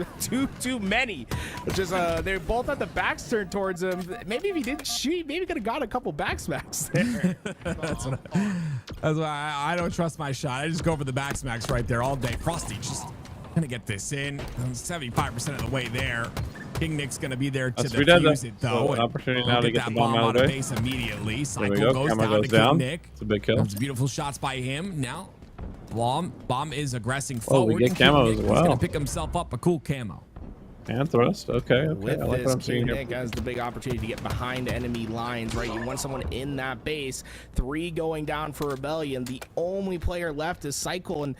too many. Which is they both had the backs turned towards him. Maybe if he didn't shoot, maybe could have got a couple back smacks there. That's why I don't trust my shot. I just go for the back smacks right there all day. Frosty just gonna get this in. 75% of the way there. King Nick's gonna be there to That's free dead, defuse though. it though. So, and opportunity we'll now to get that the bomb out of the base immediately. There Cycle we go. goes Camera down goes to down. King Nick. It's a big kill. Those beautiful shots by him. Now, bomb is aggressing Oh, we forward. get and King camo Nick as is well. gonna pick himself up a cool camo. And thrust. Okay. With I like what this, I'm seeing King here. Nick has the big opportunity to get behind enemy lines, right? You want someone in that base. 3 going down for Rebellion. The only player left is Cycle, and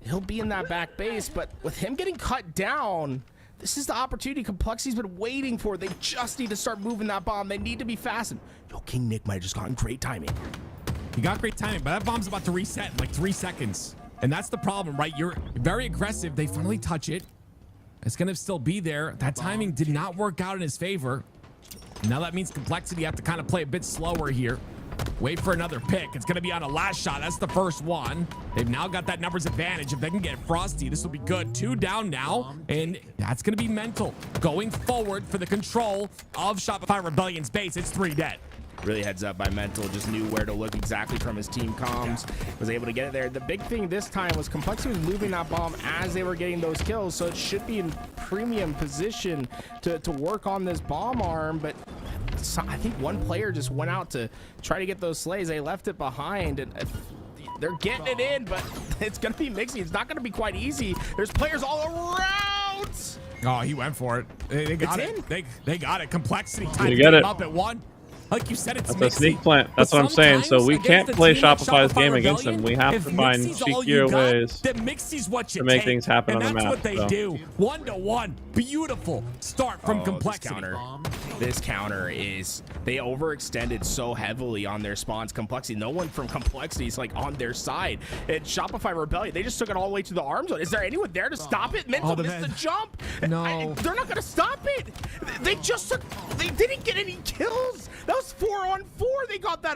he'll be in that back base. But with him getting cut down, this is the opportunity Complexity's been waiting for. They just need to start moving that bomb. They need to be fast. And yo, King Nick might have just gotten great timing. He got great timing, but that bomb's about to reset in like 3 seconds. And that's the problem, right? You're very aggressive. They finally touch it. It's going to still be there. That timing did not work out in his favor. Now that means Complexity have to kind of play a bit slower here. Wait for another pick. It's going to be on a Last Shot. That's the first one. They've now got that numbers advantage. If they can get Frosty, this will be good. 2 down now, and that's going to be mental. Going forward for the control of Shopify Rebellion's base. It's 3 dead. Really heads up by Mental, just knew where to look exactly from his team comms, was able to get it there. The big thing this time was Complexity was moving that bomb as they were getting those kills, so it should be in premium position to work on this bomb arm, but I think one player just went out to try to get those slays. They left it behind, and they're getting it in, but it's going to be mixy. It's not going to be quite easy. There's players all around. Oh, he went for it. They got It's it. in. They got it. Complexity You tied get the it. game up at 1. Like you said, it's That's a mixy. sneak plant. That's But what I'm saying. So sometimes we against can't a play team like Shopify's Shopify game against them. Rebellion, We have if to find Mixie's all cheekier you got, ways then Mixie's what you to make take. things happen and on the that's map, what they so. do. 1-1. Beautiful start from Oh, Complexity. This counter is, they overextended so heavily on their spawns. Complexity, no one from Complexity is like on their side. And Shopify Rebellion, they just took it all the way to the arm zone. Is there anyone there to stop it? Mental the missed the man. jump. No. They're not gonna stop it. They just took, they didn't get any kills. That was 4-on-4. They got that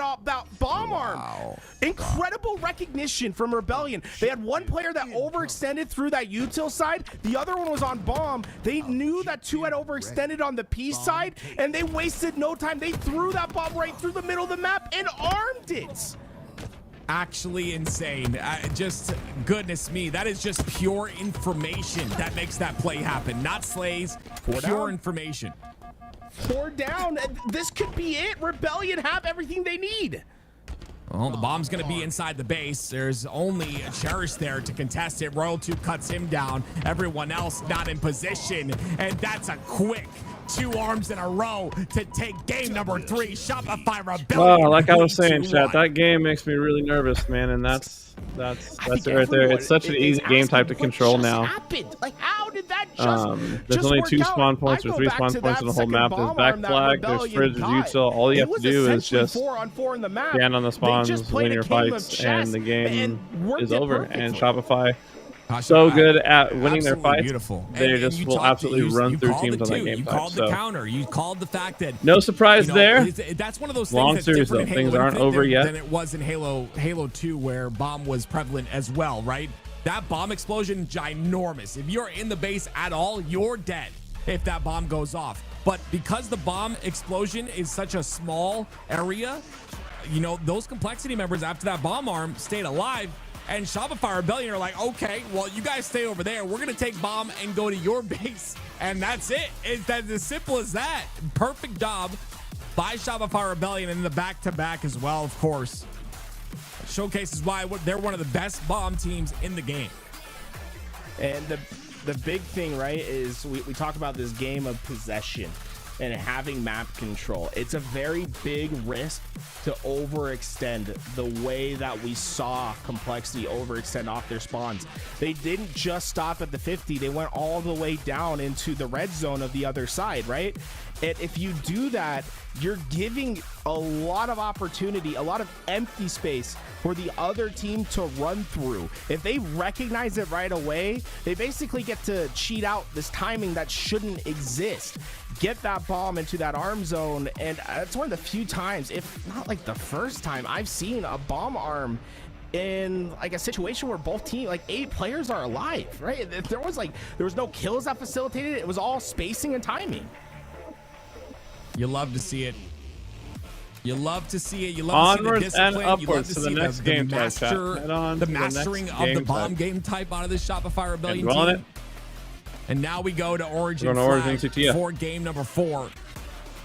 bomb arm. Incredible recognition from Rebellion. They had one player that overextended through that util side. The other one was on bomb. They knew that 2 had overextended on the P side, and they wasted no time. They threw that bomb right through the middle of the map and armed it. Actually insane. Just goodness me. That is just pure information that makes that play happen. Not slays, pure down. information. 4 down. This could be it. Rebellion have everything they need. Well, the bomb's going to be inside the base. There's only a Cherish there to contest it. Royal 2 cuts him down. Everyone else not in position. And that's a quick 2 arms in a row to take game number 3. Shopify Rebellion. Oh, like I was saying, 2-1. chat, that game makes me really nervous, man, and that's I it think right there. everyone It's such an is easy game asking type to what control just now. happened? Like, how did that just There's only work 2 out? spawn points I or go 3 back spawn to points that in the whole second map. There's bomb back arm that flag, there's Rebellion fridge, there's got. util. All you It have to was do is essentially just 4-on-4 in the map. stand on the They spawns, just played win a your game of fights, chess and the game worked is it over. And perfectly. Shopify, so good at winning their Absolutely fights, beautiful. they And just you will talked- absolutely run you through called teams it on that too. game You type. called the So counter. You called the fact that no surprise you know, there. That's one of those Long things that's series, different though. in Halo Things aren't Infinite over yet. than it was in Halo 2, where bomb was prevalent as well, right? That bomb explosion, ginormous. If you're in the base at all, you're dead if that bomb goes off. But because the bomb explosion is such a small area, you know, those Complexity members after that bomb arm stayed alive. And Shopify Rebellion are like, okay, well, you guys stay over there. We're going to take bomb and go to your base. And that's it. It's that as simple as that. Perfect job by Shopify Rebellion in the back-to-back as well, of course. Showcases why they're one of the best bomb teams in the game. And the big thing, right, is we talk about this game of possession and having map control. It's a very big risk to overextend the way that we saw Complexity overextend off their spawns. They didn't just stop at the 50. They went all the way down into the red zone of the other side, right? And if you do that, you're giving a lot of opportunity, a lot of empty space for the other team to run through. If they recognize it right away, they basically get to cheat out this timing that shouldn't exist. Get that bomb into that arm zone, and it's one of the few times, if not like the first time, I've seen a bomb arm in like a situation where both teams, like 8 players are alive, right? There was no kills that facilitated it. It was all spacing and timing. You love to see it. You love to see it. You love Onwards to see the and discipline. You love upwards to to see the next game type, chat. Head on the to the next mastering of game the bomb type. game type out of this Shopify Rebellion And team. And now we go to Origin, We're going to Origin Flag CTF. for game number 4.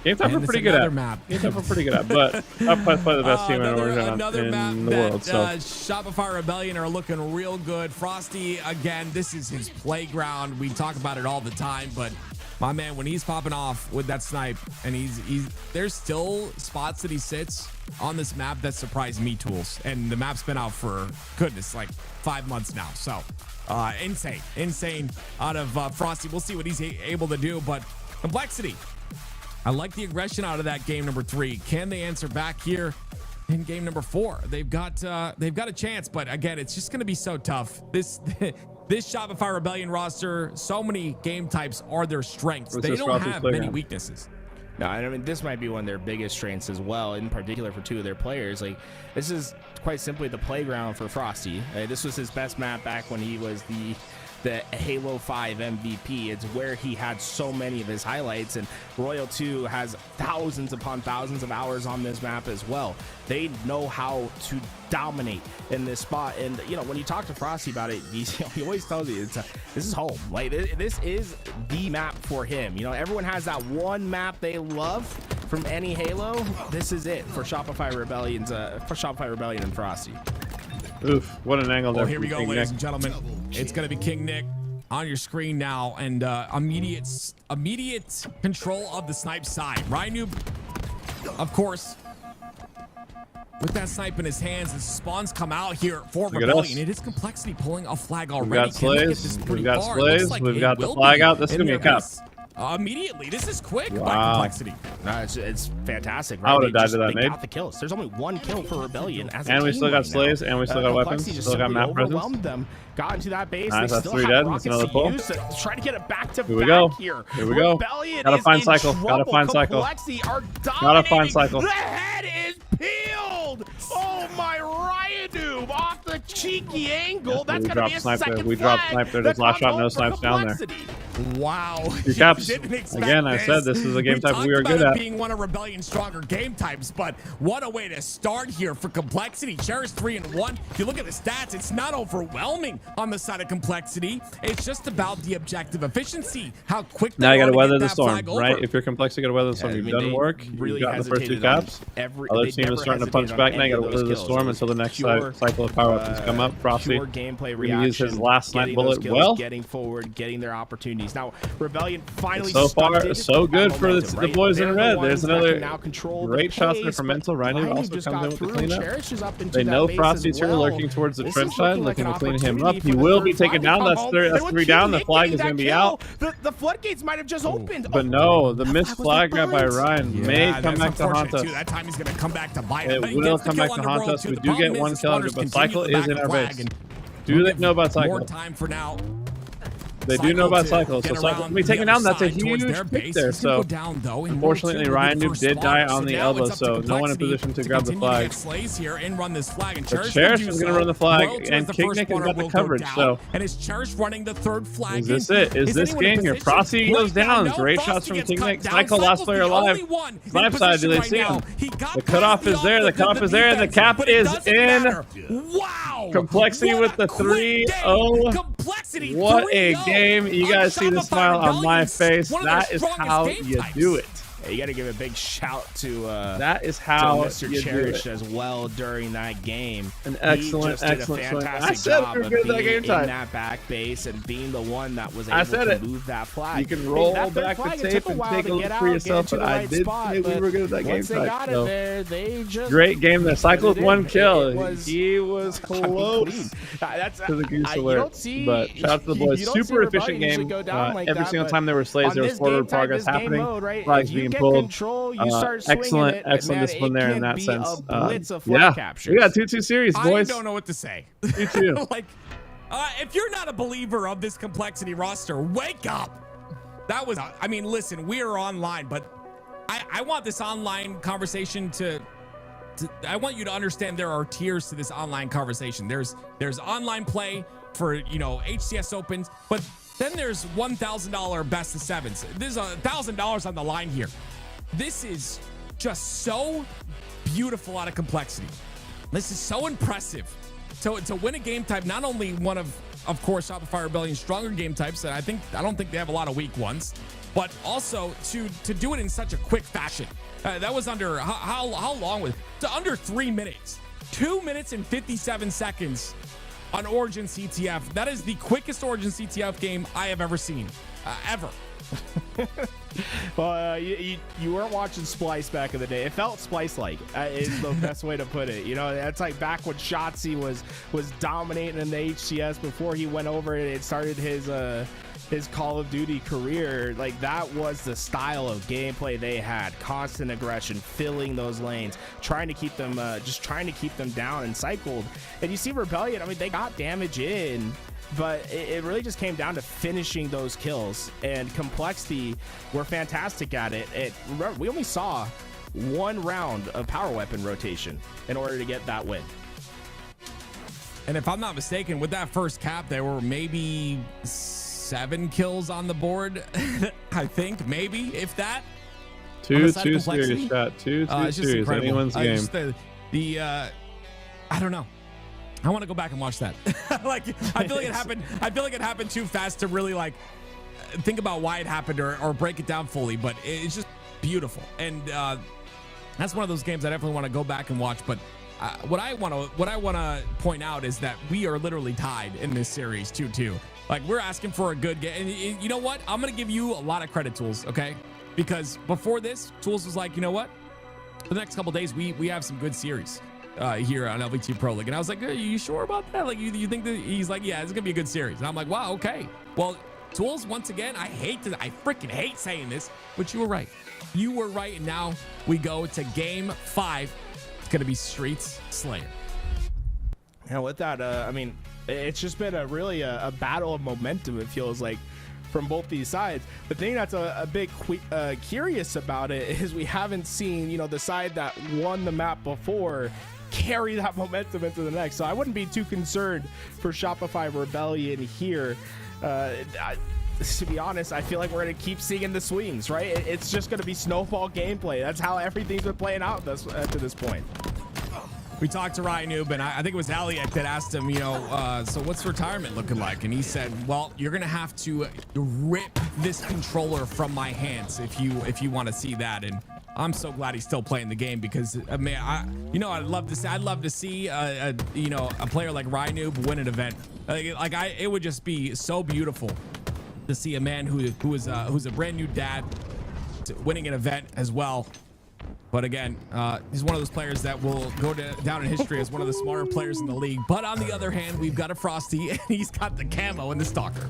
Game type And we're it's pretty good another at. map. Game type we're pretty good at, but Up by the best team in Origin another map in the that world. So Shopify Rebellion are looking real good. Frosty, again, this is his playground. We talk about it all the time, but my man, when he's popping off with that snipe, and he's there's still spots that he sits on this map that surprise me, Tools. And the map's been out for, goodness, like 5 months now. So insane out of Frosty. We'll see what he's able to do, but Complexity, I like the aggression out of that game number 3. Can they answer back here in game number 4? They've got a chance, but again, it's just going to be so tough. This Shopify Rebellion roster, so many game types are their strengths. They don't have many weaknesses. No, I mean, this might be one of their biggest strengths as well, in particular for 2 of their players. Like, this is quite simply the playground for Frosty. This was his best map back when he was the Halo 5 MVP. It's where he had so many of his highlights, and Royal 2 has thousands upon thousands of hours on this map as well. They know how to dominate in this spot, and you know, when you talk to Frosty about it, he always tells you this is home. Like, this is the map for him. You know, everyone has that one map they love from any Halo. This is it for Shopify Rebellion and Frosty. oof, what an angle there. Here we from go, King ladies Nick. and gentlemen. It's going to be King Nick on your screen now, and immediate control of the snipe side. Ryan Noob, of course, with that snipe in his hands, as spawns come out here for Look at Rebellion. us. It is Complexity pulling a flag We've already. got Can they get slays. this We've pretty got far? It looks slays. like We've it got the will flag be out. This is in going to be their a cup. base. Immediately, this is quick by Wow. Complexity. No, it's fantastic. I would've They died just- to that they nade. got the kills. There's only 1 kill for Rebellion. As a And we team still got right now. slays, and we still got weapons, Complexity just still got simply map presence. overwhelmed them. Got into that base. Nice, They that's still 3 have dead. That's rockets another to pull. use to try to get it back to Here we back go. here. Here we go. Rebellion Gotta is find in cycle. trouble. Gotta find cycle. Complexity are Gotta find dominating. cycle. The head is peeled. Oh my Ryadu off the cheeky angle. Yes, That's we gonna dropped be a snipe there. second We dropped flag. snipe there. That's Just last on shot, no home for snipes down there. Complexity. Wow. Your caps. Didn't expect Again, I said this is a game We type we talked are about good it at. being one of Rebellion's stronger game types, but what a way to start here for Complexity. Cherish 3-1. If you look at the stats, it's not overwhelming on the side of Complexity. It's just about the objective efficiency. How quick they Now you are got to to weather get the that storm, flag right? over. If you're Complexity, you got to weather the storm. Yeah, I You've mean, done they work. really You've gotten the first 2 hesitated on caps. every- Other they team never is starting to punch hesitated back. on Now you got any to of those weather the kills. storm It until the was next pure, cycle of power weapons come up. Frosty Pure gameplay gonna use his reaction, last snipe getting those bullet kills, well. getting forward, getting their opportunities. Now, Rebellion finally So far, stunted so good that for momentum, the right? boys They're in the red. ones There's that another can now control the great shots there pace, from but Mental. Rhino Rhino also just comes got in with the through. cleanup. Cherish is up into They that know base Frosty's as here, well. lurking towards the This trench is side, looking looking like to an clean him up. opportunity He for the will third be taken flag to down. come That's home. 3 And with down. The Nick flag getting is going to that be kill, out. The floodgates might have just opened. But no, the missed that was flag the grab by burns. Ryan may Yeah, come that's back to haunt unfortunate, us. too. That time he's going to come back to bite It him. He will gets the come kill back to on the haunt road, us. too. We The do problem get is one the kill, spawners but continue Cycle to is back in the our flag, base. and Do they know about more Cycle? time for now. They do know about Cycle Cycle, so to get Cycle around can be the taken other down. That's a side towards huge their pick base. there. He's gonna So go down, though, in unfortunately, row 2 Ryan with the Noob first did die slaughter. on the now elbow, it's up to so no one in Complexity position to grab the continue to flag. get slays here and run this flag. And But Cherish Cherish will do is gonna so. run the flag, Royal Two and is the King first Nick has spawner, got the will go coverage, down, so- and is Cherish running the third flag? Is this it? Is this anyone in game here? position? Frosty goes Right now, down. no, Great Frosty shots from gets King cut Nick. down. Cycle, last Cycle's player the alive. only one in Snipe side, do position they right see now. him? He got The cutoff past is there. The cutoff is there, and the defense, cap but it is doesn't in. matter. Wow! Complexity What with a the quick 3-0. game. Complexity What a 3-0 game. You on guys see the Shopify smile on my Rebellions, face. one of their That is strongest how game you types. do it. Yeah, you got to give a big shout to That is to how Mr. you do Cherish it. as well during that game. An He excellent, just did excellent a swing. fantastic I said job we were of good at that being game in time. that back base and being the one that was I able said to it. move that flag. You can Hey, roll that third back the flag, it tape took a and while take to a look get for out, yourself, get to but the I right did spot, say we but were good at that game once they type. got it So there, they just great game there. Cycle with put it one in. kill. It was- He was close. That's to the goose you alert. don't see, But shout out to the boys. you don't see Super efficient Rebellion usually game. go down like Every that, single but time there were slays, on there was this forward game type, progress this game happening. mode, right? Flags If you being get pulled. control, you start swinging Excellent, it, excellent man, discipline it there in can that be sense. a blitz of flag Yeah, captures. we got 2-2 series, boys. I don't know what to say. 2-2. Like, if you're not a believer of this Complexity roster, wake up. That was, I mean, listen, we are online, but I want this online conversation to I want you to understand there are tiers to this online conversation. There's online play for, you know, HCS Opens, but then there's $1,000 best of sevens. There's $1,000 on the line here. This is just so beautiful out of Complexity. This is so impressive to win a game type, not only one of course, Shopify Rebellion's stronger game types, and I don't think they have a lot of weak ones, but also to do it in such a quick fashion. That was under how long was it? Under 3 minutes, 2 minutes and 57 seconds on Origin CTF. That is the quickest Origin CTF game I have ever seen, ever. Well, you weren't watching Splice back in the day. It felt Splice-like is the best way to put it. You know, that's like back when Shotzi was dominating in the HCS before he went over and it started his Call of Duty career. Like, that was the style of gameplay they had. Constant aggression, filling those lanes, trying to keep them down and cycled. And you see Rebellion, I mean, they got damage in, but it really just came down to finishing those kills. And Complexity were fantastic at it. We only saw one round of power weapon rotation in order to get that win. And if I'm not mistaken, with that first cap, there were maybe 7 kills on the board. I think, maybe, if that. 2-2 series, chat. 2-2 it's just series. incredible. Anyone's game. Just I don't know. I want to go back and watch that. Like, I feel like it happened. I feel like it happened too fast to really like think about why it happened or break it down fully. But it's just beautiful, and that's one of those games I definitely want to go back and watch. But what I want to point out is that we are literally tied in this series 2-2. Like, we're asking for a good game, and you know what? I'm gonna give you a lot of credit, Tools. Okay, because before this, Tools was like, you know what? For the next couple days, we have some good series here on LVT Pro League. And I was like, are you sure about that? Like, you think that? He's like, yeah, it's gonna be a good series. And I'm like, wow, okay. Well, Tools, once again, I freaking hate saying this, but you were right. You were right. And now we go to game 5. It's gonna be Streets Slayer. Yeah, with that, I mean, it's just been a battle of momentum, it feels like, from both these sides. The thing that's a bit curious about it is we haven't seen, you know, the side that won the map before carry that momentum into the next. So I wouldn't be too concerned for Shopify Rebellion here. To be honest, I feel like we're going to keep seeing the swings, right? It's just going to be snowball gameplay. That's how everything's been playing out to this point. We talked to Ryan Noob, and I think it was Elliot that asked him, you know, so what's retirement looking like? And he said, well, you're going to have to rip this controller from my hands if you want to see that. And I'm so glad he's still playing the game because, I mean, I'd love to see a player like Ryan Noob win an event. It would just be so beautiful to see a man who's a brand new dad winning an event as well. But again, he's one of those players that will go down in history as one of the smarter players in the league. But on the other hand, we've got a Frosty, and he's got the camo and the Stalker.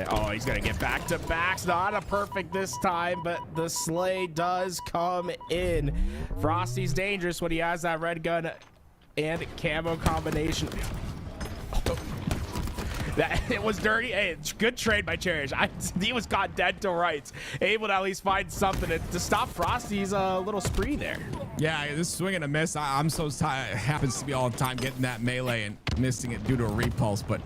Oh, he's going to get back-to-backs. Not a perfect this time, but the slay does come in. Frosty's dangerous when he has that red gun and camo combination. It was dirty. Hey, it's good trade by Cherish. He was caught dead to rights, able to at least find something to stop Frosty's little spree there. Yeah, this swing and a miss. I'm so tired. It happens to be all the time getting that melee and missing it due to a repulse, but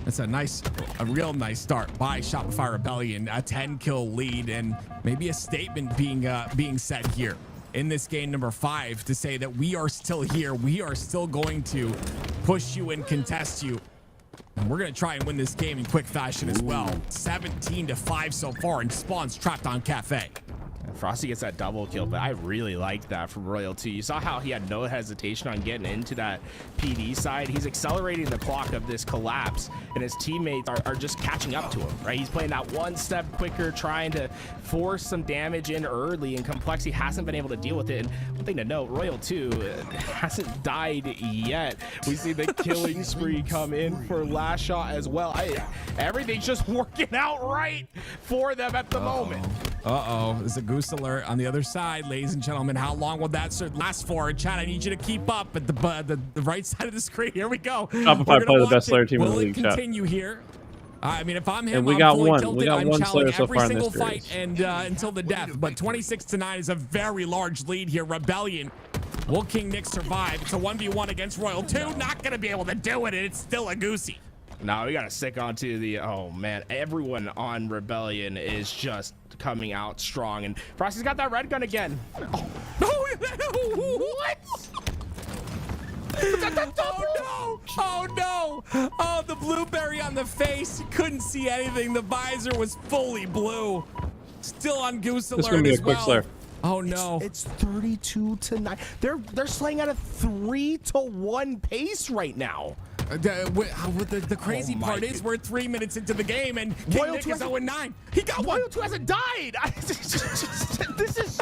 it's a real nice start by Shopify Rebellion. A 10-kill lead and maybe a statement being said here in this game number 5 to say that we are still here. We are still going to push you and contest you. And we're going to try and win this game in quick fashion as well. 17-5 so far, and Spawn's trapped on Cafe. Frosty gets that double kill, but I really like that from Royal 2. You saw how he had no hesitation on getting into that PD side. He's accelerating the clock of this collapse, and his teammates are just catching up to him, right? He's playing that one step quicker, trying to force some damage in early, and Complexity hasn't been able to deal with it. And one thing to note, Royal 2 hasn't died yet. We see the killing spree come in for last shot as well. Everything's just working out right for them at the moment. There's a goose alert on the other side, ladies and gentlemen. How long will that last for? Chat, I need you to keep up at the right side of the screen. Here we go. Shopify play the best Slayer team in the league. Continue here. I mean, if I'm him, and we I'm got fully one. tilted. We got I'm one Slayer so every far in single this fight series. and until the death. But 26-9 is a very large lead here. Rebellion. Will King Nick survive? It's a 1v1 against Royal 2. Not going to be able to do it, and it's still a goosey. No, we got to stick on to the, oh man, everyone on Rebellion is just coming out strong. And Frosty's got that red gun again. What? Oh no! Oh, the blueberry on the face. Couldn't see anything. The visor was fully blue. Still on goose alert. This is gonna be as a quick well. Slayer. Oh no! It's 32-9. They're slaying at a 3-1 pace right now. The crazy Oh my part is we're 3 minutes into the game and King Royal Nick 2 is 0-9. He got one. Royal 2 hasn't died. This is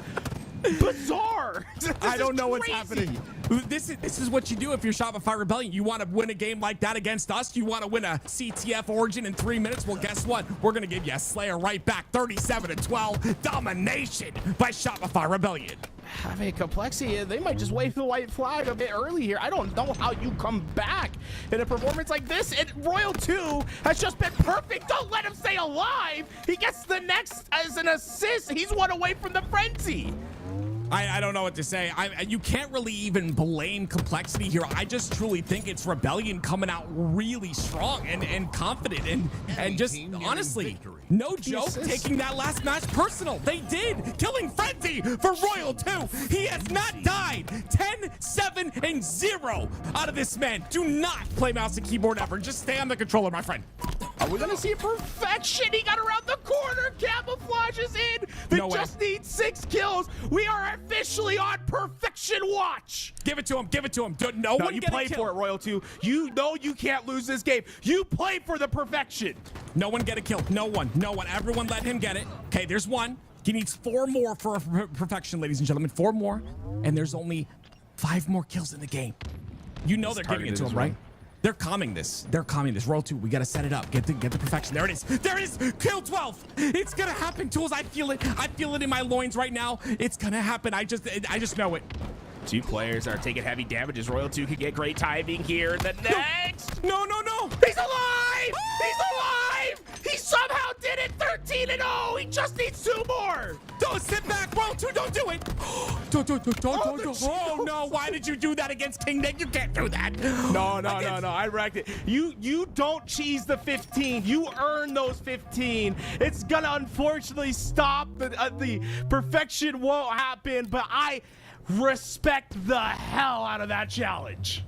bizarre. I don't know what's crazy. happening. This is what you do if you're Shopify Rebellion. You want to win a game like that against us? You want to win a CTF Origin in 3 minutes? Well, guess what? We're going to give you a Slayer right back. 37-12. Domination by Shopify Rebellion. I mean, Complexity, they might just wave the white flag a bit early here. I don't know how you come back in a performance like this. And Royal 2 has just been perfect. Don't let him stay alive. He gets the next as an assist. He's one away from the frenzy. I don't know what to say. You can't really even blame Complexity here. I just truly think it's Rebellion coming out really strong and confident and just honestly, no joke, taking that last match personal. They did. Killing Frenzy for Royal 2. He has not died. 10-7-0 out of this man. Do not play mouse and keyboard ever. Just stay on the controller, my friend. Are we gonna see perfection? He got around the corner. Camouflage is in. They No way. just need 6 kills. We are officially on perfection watch. Give it to him. Give it to him. No one You get a play kill. for it, Royal 2. You know you can't lose this game. You play for the perfection. No one get a kill. No one. No one. Everyone let him get it. Okay, there's one. He needs 4 more for perfection, ladies and gentlemen. 4 more. And there's only 5 more kills in the game. You know they're giving it to him, right? They're calming this. They're calming this. Roll 2. We got to set it up. Get the perfection. There it is. There it is. Kill 12. It's going to happen, Tools. I feel it. I feel it in my loins right now. It's going to happen. I just know it. 2 players are taking heavy damages. Royal 2 could get great timing here. The next. No. He's alive! He's alive! He somehow did it! 13-0! He just needs 2 more! Don't sit back, Roll 2. Don't do it. Don't. Oh, no. Why did you do that against King Nick? You can't do that. No. I wrecked it. You don't cheese the 15. You earn those 15. It's gonna unfortunately stop. The perfection won't happen, but I respect the hell out of that challenge.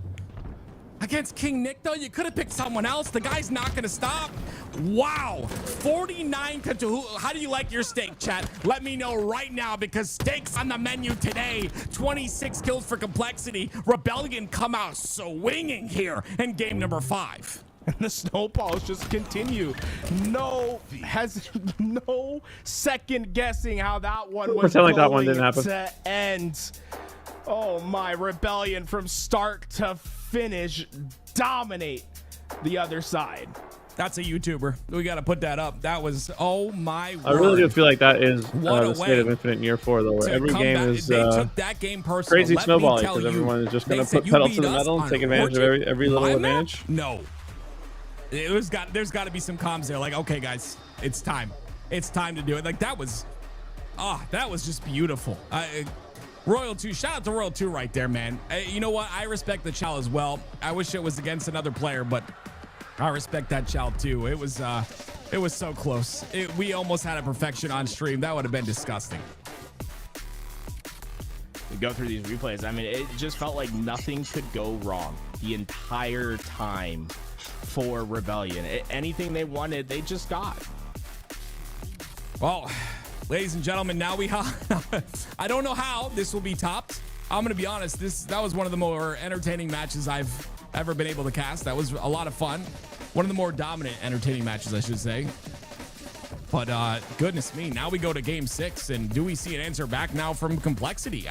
Against King Nick, though, you could have picked someone else. The guy's not going to stop. Wow. 49-2. How do you like your steak, chat? Let me know right now because steak's on the menu today. 26 kills for Complexity. Rebellion come out swinging here in game number 5. And the snowballs just continue. No second guessing how that one was Pretend like that one going didn't happen. to end. Oh my, Rebellion from start to finish dominate the other side. That's a YouTuber. We got to put that up. That was, oh my word. I really do feel like that is What a the state of way Infinite in year 4, though, where to every come game back. is They took that game personal. crazy Let me snowballing tell because you, everyone is just they going to said put you pedal to beat the us metal and on take advantage of Origin, every little my map? advantage. No. there's got to be some comms there. Like, okay, guys, it's time. It's time to do it. Like that was just beautiful. Royal 2, shout out to Royal 2 right there, man. You know what? I respect the Chow as well. I wish it was against another player, but I respect that Chow too. It was so close. We almost had a perfection on stream. That would have been disgusting. We go through these replays. I mean, it just felt like nothing could go wrong the entire time for Rebellion. Anything they wanted, they just got. Well, ladies and gentlemen, now I don't know how this will be topped. I'm going to be honest. That was one of the more entertaining matches I've ever been able to cast. That was a lot of fun. One of the more dominant, entertaining matches, I should say. But goodness me, now we go to game 6, and do we see an answer back now from Complexity?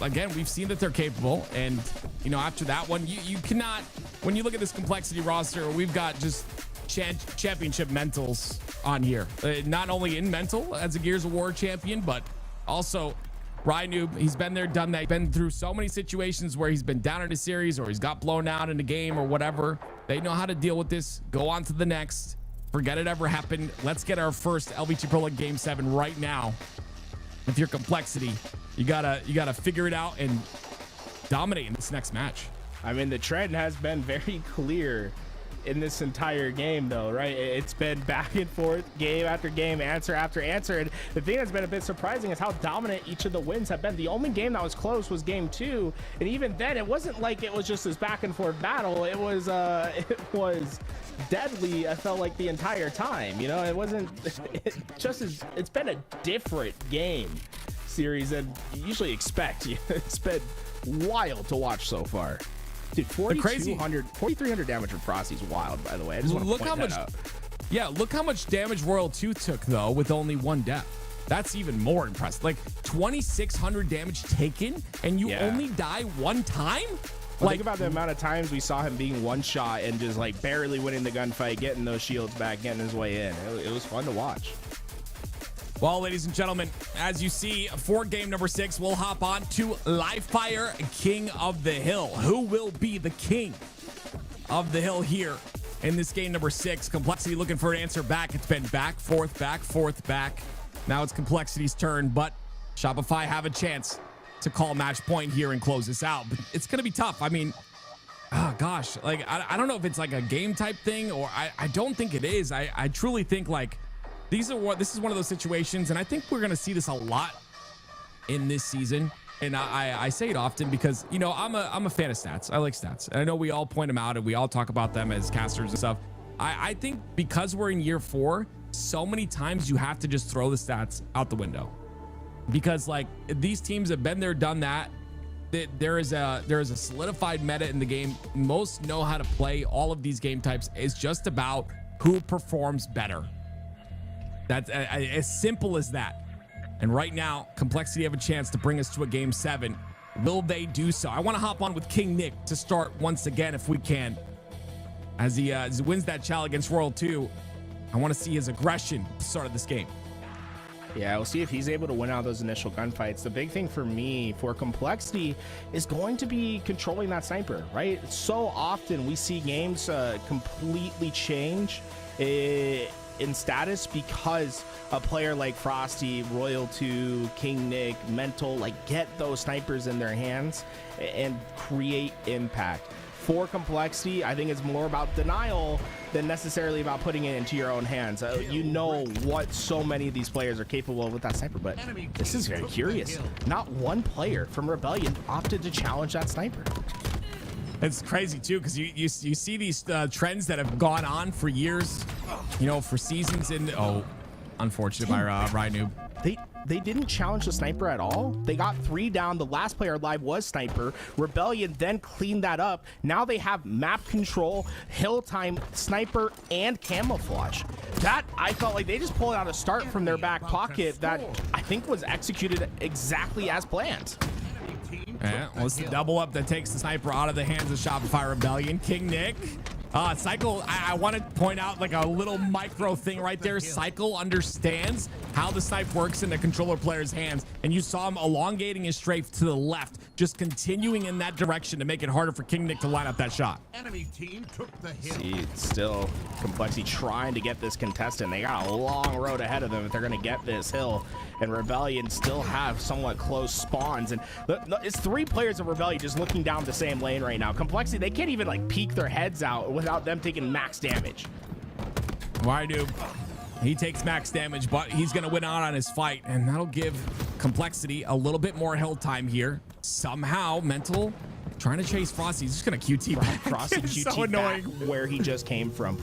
Again, we've seen that they're capable, and after that one, you cannot. When you look at this Complexity roster, we've got just championship mentals on here. Not only in mental as a Gears of War champion, but also Rynoob. He's been there, done that. Been through so many situations where he's been down in a series or he's got blown out in a game or whatever. They know how to deal with this. Go on to the next. Forget it ever happened. Let's get our first LVT Pro League Game 7 right now. If you're Complexity, you gotta figure it out and dominate in this next match. I mean, the trend has been very clear in this entire game, though, right? It's been back and forth, game after game, answer after answer. And the thing that's been a bit surprising is how dominant each of the wins have been. The only game that was close was game 2, and even then, it wasn't like it was just this back and forth battle. It was deadly. I felt like the entire time. It wasn't. It's been a different game series than you usually expect. It's been wild to watch so far. Dude, 4,300 damage from Frosty's wild, by the way. I just want to point that out. Yeah, look how much damage Royal 2 took, though, with only 1 death. That's even more impressive. Like, 2,600 damage taken, and you only die 1 time? Well, think about the amount of times we saw him being one-shot and just, like, barely winning the gunfight, getting those shields back, getting his way in. It was fun to watch. Well, ladies and gentlemen, as you see, for game number 6, we'll hop on to Livefire, King of the Hill. Who will be the king of the hill here in this game number 6? Complexity looking for an answer back. It's been back, forth, back. Now it's Complexity's turn, but Shopify have a chance to call match point here and close this out. But it's going to be tough. I mean, oh gosh, like I don't know if it's like a game type thing, or I don't think it is. I truly think like this is one of those situations, and I think we're gonna see this a lot in this season. And I say it often because I'm a fan of stats. I like stats, and I know we all point them out and we all talk about them as casters and stuff. I think because we're in year 4, so many times you have to just throw the stats out the window, because like these teams have been there, done that. There is a solidified meta in the game. Most know how to play all of these game types. It's just about who performs better. That's as simple as that. And right now, Complexity have a chance to bring us to a game 7. Will they do so? I want to hop on with King Nick to start once again, if we can, as he wins that challenge against Royal 2. I want to see his aggression at the start of this game. Yeah, we'll see if he's able to win out those initial gunfights. The big thing for me, for Complexity, is going to be controlling that sniper, right? So often we see games completely change in status because a player like Frosty, Royal 2, King Nick, Mental, like get those snipers in their hands and create impact. For Complexity, I think it's more about denial than necessarily about putting it into your own hands. You know what so many of these players are capable of with that sniper, but this is very curious. Not one player from Rebellion opted to challenge that sniper. It's crazy too, because you see these trends that have gone on for years, for seasons. Unfortunate by Rynoob. They didn't challenge the sniper at all. They got 3 down. The last player alive was sniper. Rebellion then cleaned that up. Now they have map control, hill time, sniper, and camouflage. That, I felt like they just pulled out a start from their back pocket that I think was executed exactly as planned. Yeah, well, it's the double up that takes the sniper out of the hands of Shopify Rebellion. King Nick. Cycle, I want to point out like a little micro thing right there. Cycle understands how the snipe works in the controller player's hands, and you saw him elongating his strafe to the left, just continuing in that direction to make it harder for King Nick to line up that shot. Enemy team took the hill. See, it's still Complexity trying to get this contestant. They got a long road ahead of them if they're going to get this hill. And Rebellion still have somewhat close spawns. And it's 3 players of Rebellion just looking down the same lane right now. Complexity, they can't even like peek their heads out without them taking max damage. Waidu, he takes max damage, but he's going to win out on his fight, and that'll give Complexity a little bit more hill time here. Somehow, Mental trying to chase Frosty. He's just going to QT back. Frosty It's QT so annoying. back where he just came from.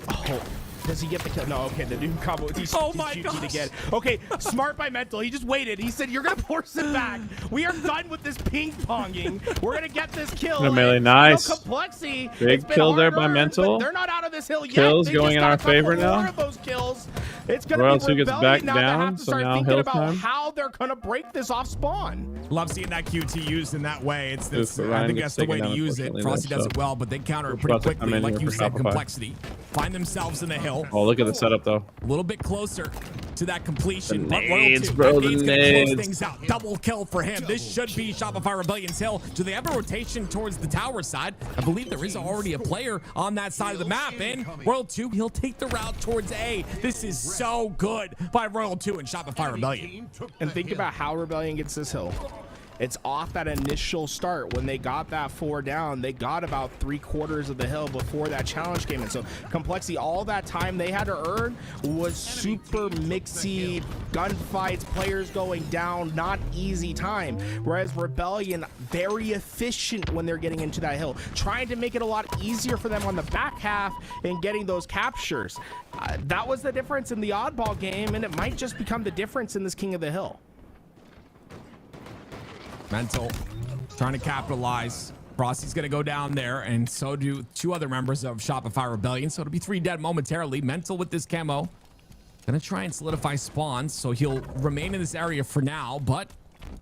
Oh, does he get the kill? No, okay, the new combo. He's my QT'd gosh. again. Okay, smart by Mental. He just waited. He said, you're going to force it back. We are done with this ping-ponging. We're going to get this kill. Yeah, Melee, And, nice. Complexity. Big it's been kill there by hard-earned, Mental. but they're not out of this hill yet. Kills They going just in got our a couple favor more now. of those kills. It's going Royal to 2 be gets Rebellion back now that down, have to so start now thinking hill about time. how they're going to break this off spawn. Love seeing that QT used in that way. Oof, I Ryan think gets that's the way taken to down, use it. unfortunately, Frosty though, does so it well, but they counter it we're pretty about to come quickly. in Like here you for said, Shopify. Complexity find themselves in the hill. Oh, look at the setup, though. A little bit closer to that completion. The But Royal nades, 2, bro, that the nade's gonna close nades. things out. Double kill for him. This should be Shopify Rebellion's hill. Do they have a rotation towards the tower side? I believe there is already a player on that side of the map. And Royal 2, he'll take the route towards A. This is so good by Royal 2 and Shopify Rebellion. And think about how Rebellion gets this hill. It's off that initial start. When they got that 4 down, they got about 3/4 of the hill before that challenge came in. So Complexity, all that time they had to earn was super mixy gunfights, players going down, not easy time. Whereas Rebellion, very efficient when they're getting into that hill, trying to make it a lot easier for them on the back half and getting those captures. That was the difference in the oddball game, and it might just become the difference in this King of the Hill. Mental trying to capitalize. Frosty's going to go down there, and so do 2 other members of Shopify Rebellion. So it'll be 3 dead momentarily. Mental with this camo. Going to try and solidify spawns, so he'll remain in this area for now, but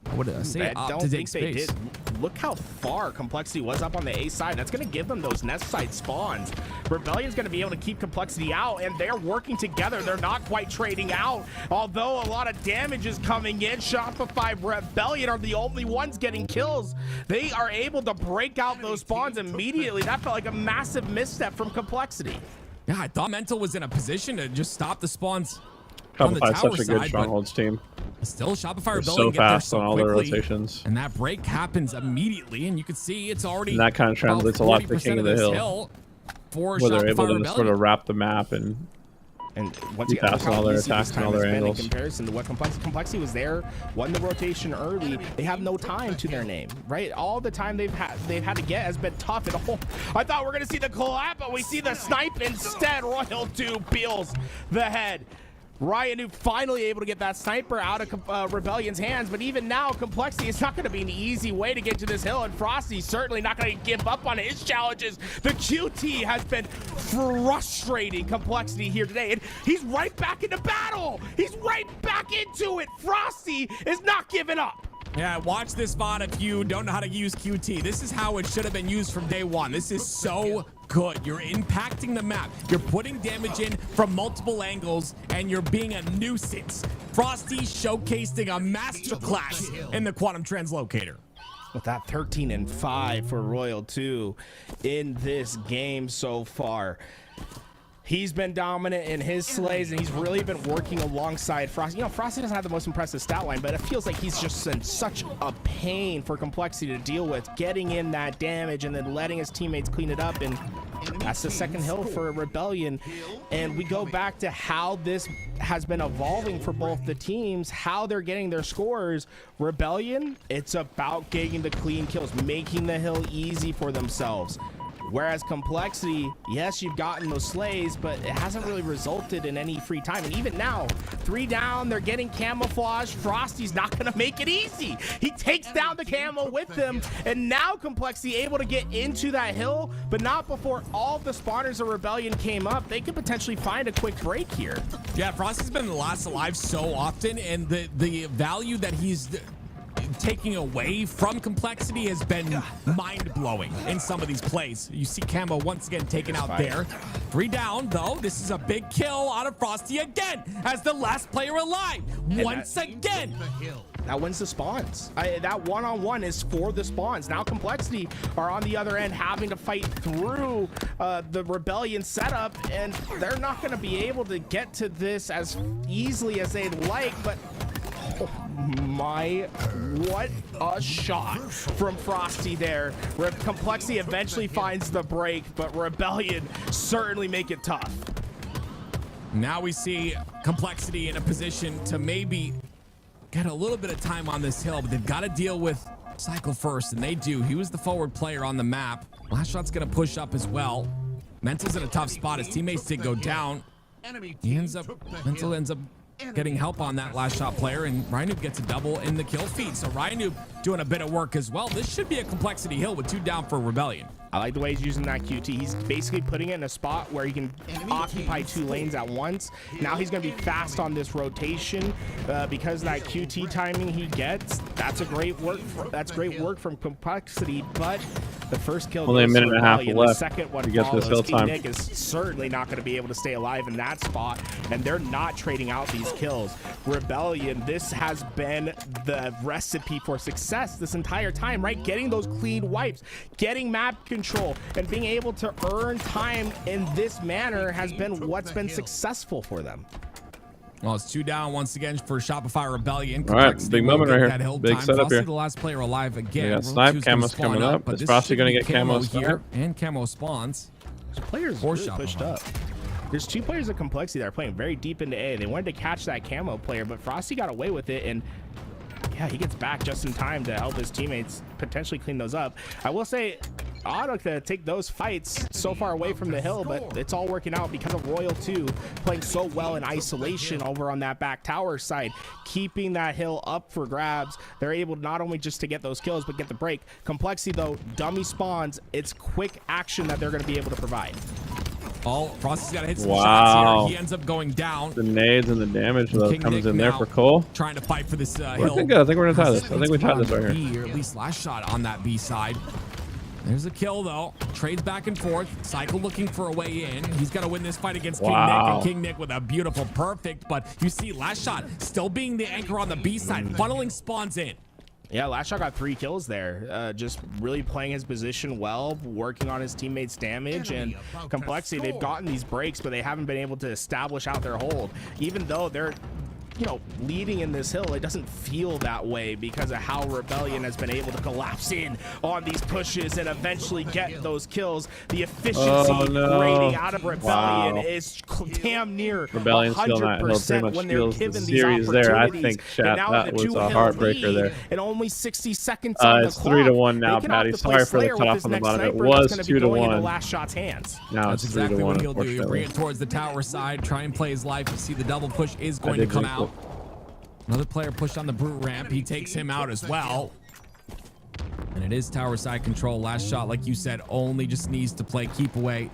I would say I up don't to think take they space. did. Look how far Complexity was up on the A side. That's going to give them those nest side spawns. Rebellion's going to be able to keep Complexity out, and they're working together. They're not quite trading out. Although a lot of damage is coming in, Shopify Rebellion are the only ones getting kills. They are able to break out those spawns immediately. That felt like a massive misstep from Complexity. Yeah, I thought Mental was in a position to just stop the spawns on the Shopify's tower such a good side, strongholds team. but still Shopify They're Rebellion so get there fast so on all their quickly. rotations. And that break happens immediately, and you can see it's already And that kind of about translates a lot to 40% King of the this Hill, for where they're Shopify able to Rebellion. sort of wrap the map and And once Keep again, look passing how all their easy attacks this and time all has their been angles. in comparison to what Complexity was there, won the rotation early. They have no time to their name, right? All the time they've had to get has been tough. And I thought we were gonna see the collab, but we see the snipe instead. Royal 2 peels the head. Ryan finally able to get that sniper out of Rebellion's hands, but even now, Complexity, it's not going to be an easy way to get to this hill, and Frosty's certainly not going to give up on his challenges. The QT has been frustrating Complexity here today, and he's right back into battle. He's right back into it. Frosty is not giving up. Yeah, watch this VOD if you don't know how to use QT. This is how it should have been used from day one. This is so good. You're impacting the map. You're putting damage in from multiple angles, and you're being a nuisance. Frosty showcasing a masterclass in the Quantum Translocator. With that 13-5 for Royal 2 in this game so far. He's been dominant in his slays, and he's really been working alongside Frosty. You know, Frosty doesn't have the most impressive stat line, but it feels like he's just in such a pain for Complexity to deal with, getting in that damage and then letting his teammates clean it up. And that's the second hill for Rebellion. And we go back to how this has been evolving for both the teams, how they're getting their scores. Rebellion, it's about getting the clean kills, making the hill easy for themselves. Whereas Complexity, yes, you've gotten those slays, but it hasn't really resulted in any free time. And even now, 3 down, they're getting camouflage. Frosty's not going to make it easy. He takes down the camo with him, and now Complexity able to get into that hill, but not before all the spawners of Rebellion came up. They could potentially find a quick break here. Yeah, Frosty's been the last alive so often, and the value that he's taking away from Complexity has been mind-blowing in some of these plays. You see Camo once again taken out there. 3 down, though. This is a big kill out of Frosty again as the last player alive. Once again. That wins the spawns. That one-on-one is for the spawns. Now Complexity are on the other end having to fight through the Rebellion setup, and they're not going to be able to get to this as easily as they'd like, but oh my, what a shot from Frosty there. Complexity eventually finds the break, but Rebellion certainly make it tough. Now we see Complexity in a position to maybe get a little bit of time on this hill, but they've got to deal with Cycle first, and they do. He was the forward player on the map. Last shot's going to push up as well. Mental's in a tough spot. His teammates did go down. Mental ends up getting help on that last shot player, and Ryanoob gets a double in the kill feed. So Ryanoob doing a bit of work as well. This should be a Complexity hill with 2 down for Rebellion. I like the way he's using that QT. He's basically putting it in a spot where he can occupy 2 lanes at once. Now he's going to be fast on this rotation because that QT timing he gets. That's great work from Complexity. But the first kill only a minute and a half left. The second one to get this hill time. Nick is certainly not going to be able to stay alive in that spot, and they're not trading out these kills. Rebellion, this has been the recipe for success this entire time, right? Getting those clean wipes, getting map control, and being able to earn time in this manner has been what's been successful for them. Well, it's 2 down once again for Shopify Rebellion. All right, big moment right here. Big setup here. The last player alive again. We got snipe. Camo's coming up. Is Frosty going to get Camo here? And Camo spawns. Players really pushed up. There's 2 players of Complexity that are playing very deep into A. They wanted to catch that Camo player, but Frosty got away with it, and yeah, he gets back just in time to help his teammates potentially clean those up. I will say, Auto to take those fights so far away from the hill, but it's all working out because of Royal 2 playing so well in isolation over on that back tower side, keeping that hill up for grabs. They're able not only just to get those kills, but get the break. Complexity, though, dummy spawns. It's quick action that they're going to be able to provide. Frosty's got to hit some shots here. He ends up going down. The nades and the damage that comes in there for Cole. Trying to fight for this hill. I think we're going to tie this. I think we tied this right here. Or at least last shot on that B side. There's a kill, though. Trades back and forth. Cycle looking for a way in. He's got to win this fight against King Nick. And King Nick with a beautiful perfect. But you see last shot still being the anchor on the B side. Funneling spawns in. Yeah, last shot got 3 kills there. Just really playing his position well, working on his teammates' damage, and Complexity, they've gotten these breaks, but they haven't been able to establish out their hold. Even though they're, leading in this hill, it doesn't feel that way because of how Rebellion has been able to collapse in on these pushes and eventually get those kills. The efficiency rating out of Rebellion is damn near Rebellion's still not pretty much when they're given these series there. I opportunities. think, chat, that was a heartbreaker there. And only 60 seconds on the it's clock. 3-1 now, Patty. Sorry for the cutoff on the bottom. It was 2-1. Last shot's hands. Now That's it's exactly 3-1. what he'll do. He'll bring it towards the tower side, try and play his life. You see the double push is going to come out. Another player pushed on the brute ramp. He takes him out as well. And it is tower side control. Last shot, like you said, only just needs to play keep away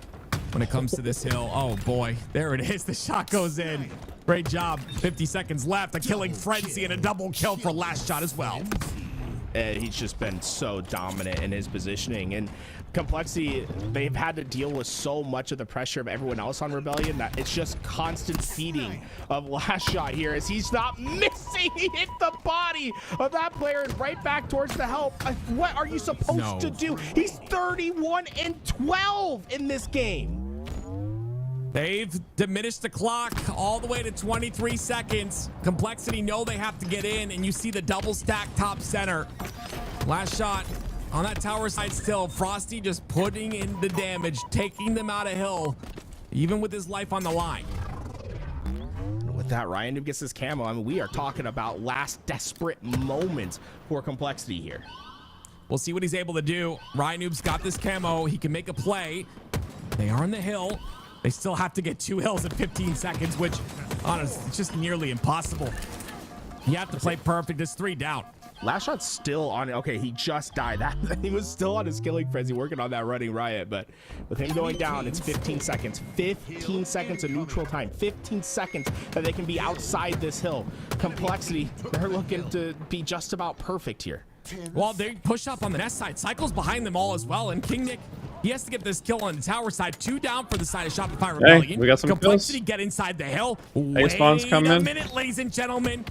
when it comes to this hill. Oh boy, there it is. The shot goes in. Great job. 50 seconds left. A killing frenzy and a double kill for last shot as well. He's just been so dominant in his positioning, and Complexity, they've had to deal with so much of the pressure of everyone else on Rebellion that it's just constant feeding of last shot here as he's not missing. He hit the body of that player and right back towards the help. What are you supposed to do? He's 31-12 in this game. They've diminished the clock all the way to 23 seconds. Complexity know they have to get in, and you see the double stack top center. Last shot on that tower side still. Frosty just putting in the damage, taking them out of hill, even with his life on the line. With that, Ryanoob gets his camo. I mean, we are talking about last desperate moments for Complexity here. We'll see what he's able to do. Ryanoob's got this camo. He can make a play. They are on the hill. They still have to get 2 hills in 15 seconds, which, honestly, it's just nearly impossible. You have to play perfect. It's 3 down. Last shot's still on it. Okay, he just died. That he was still on his killing frenzy working on that running riot, but with him going down, it's 15 seconds. 15 seconds of neutral time. 15 seconds that they can be outside this hill. Complexity, they're looking to be just about perfect here. Well, they push up on the nest side. Cycle's behind them all as well. And King Nick, he has to get this kill on the tower side. 2 down for the side of Shopify Rebellion. we got some Complexity kills. get inside the hill. A-spawn's Wait coming a in. minute, ladies and gentlemen.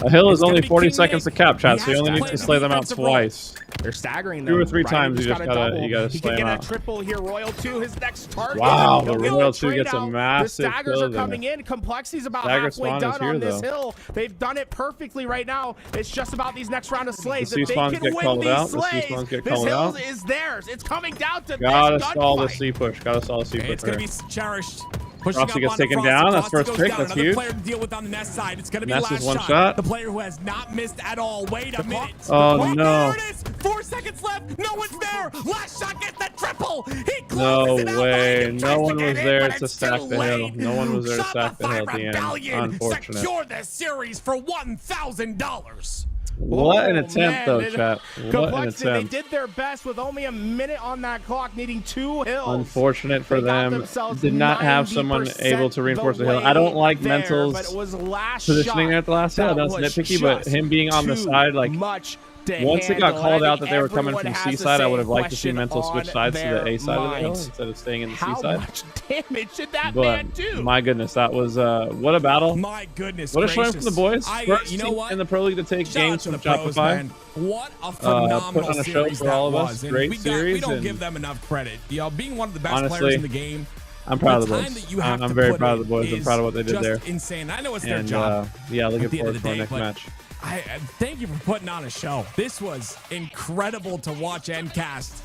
A hill is It's gonna only be 40 King seconds to Nick. cap, chat, He so you has only to need play to the slay them out defensive role. twice. They're staggering 2 them. or 3 Ryder times just you just got a gotta- double. you gotta He slay can get him a out. triple here. Royal 2, his next target. Wow, He'll the get Royal the 2 trade gets a out. massive The staggers kill are there. coming in. Complexity's about Stagger halfway spawn is done here, on this though. hill. They've done it perfectly right now. It's just about these next round of slays. The If they C-spawns can get win called these out. The slays, C-spawns get this called hill out. is theirs. It's coming down to Gotta this stall the gunfight. C push. Gotta stall the C push. It's going to right be here. cherished. Pushing Frosty up gets onto taken Frosty. down. That's Frosty first goes pick. down. That's Another huge. player to deal with on the nest side. It's going to be Ness is last one shot. shot. The player who has not missed at all. Wait a minute. Oh, Wait, no. There it is. 4 seconds left. No one's there. Last shot gets the triple. He No closes it out. way. Ryan No tries to one get was in, there but to it's stack too the hill. late. No one was there to stack the hill at the end. Rebellion Unfortunate. secure the series for $1,000. What an Oh, attempt, man. though, chat. What an Complexity, they attempt. did their best with only a minute on that clock, needing 2 hills. Unfortunate for They got them. themselves Did not have someone 90% able to reinforce the hill. way I don't like there, Mental's but it was last positioning shot at the last hill. that That's was nitpicky, but just him being on the too side, like, much to once it got handle. called I out think that they were coming everyone from has C the side, I same would have liked to see question Mental switch on sides to the their A side of the hill minds. instead of staying in the C How side. much damage did that man do? But my goodness, that was what a battle. My goodness What a showing gracious. from the boys. First You know team what? in the Pro League to take Shout out games to from the pros, Shopify. man. What a phenomenal put on a show series for that all of us. was. And Great we series, don't and give them enough credit. You know, being one of the best honestly, players in the game. I'm proud of the time boys. that you have I'm to very put proud of the in boys. I'm is proud of what they did just there. insane. I know it's their And job. yeah, looking at the end forward of to the our day, next but match. I thank you for putting on a show. This was incredible to watch and cast.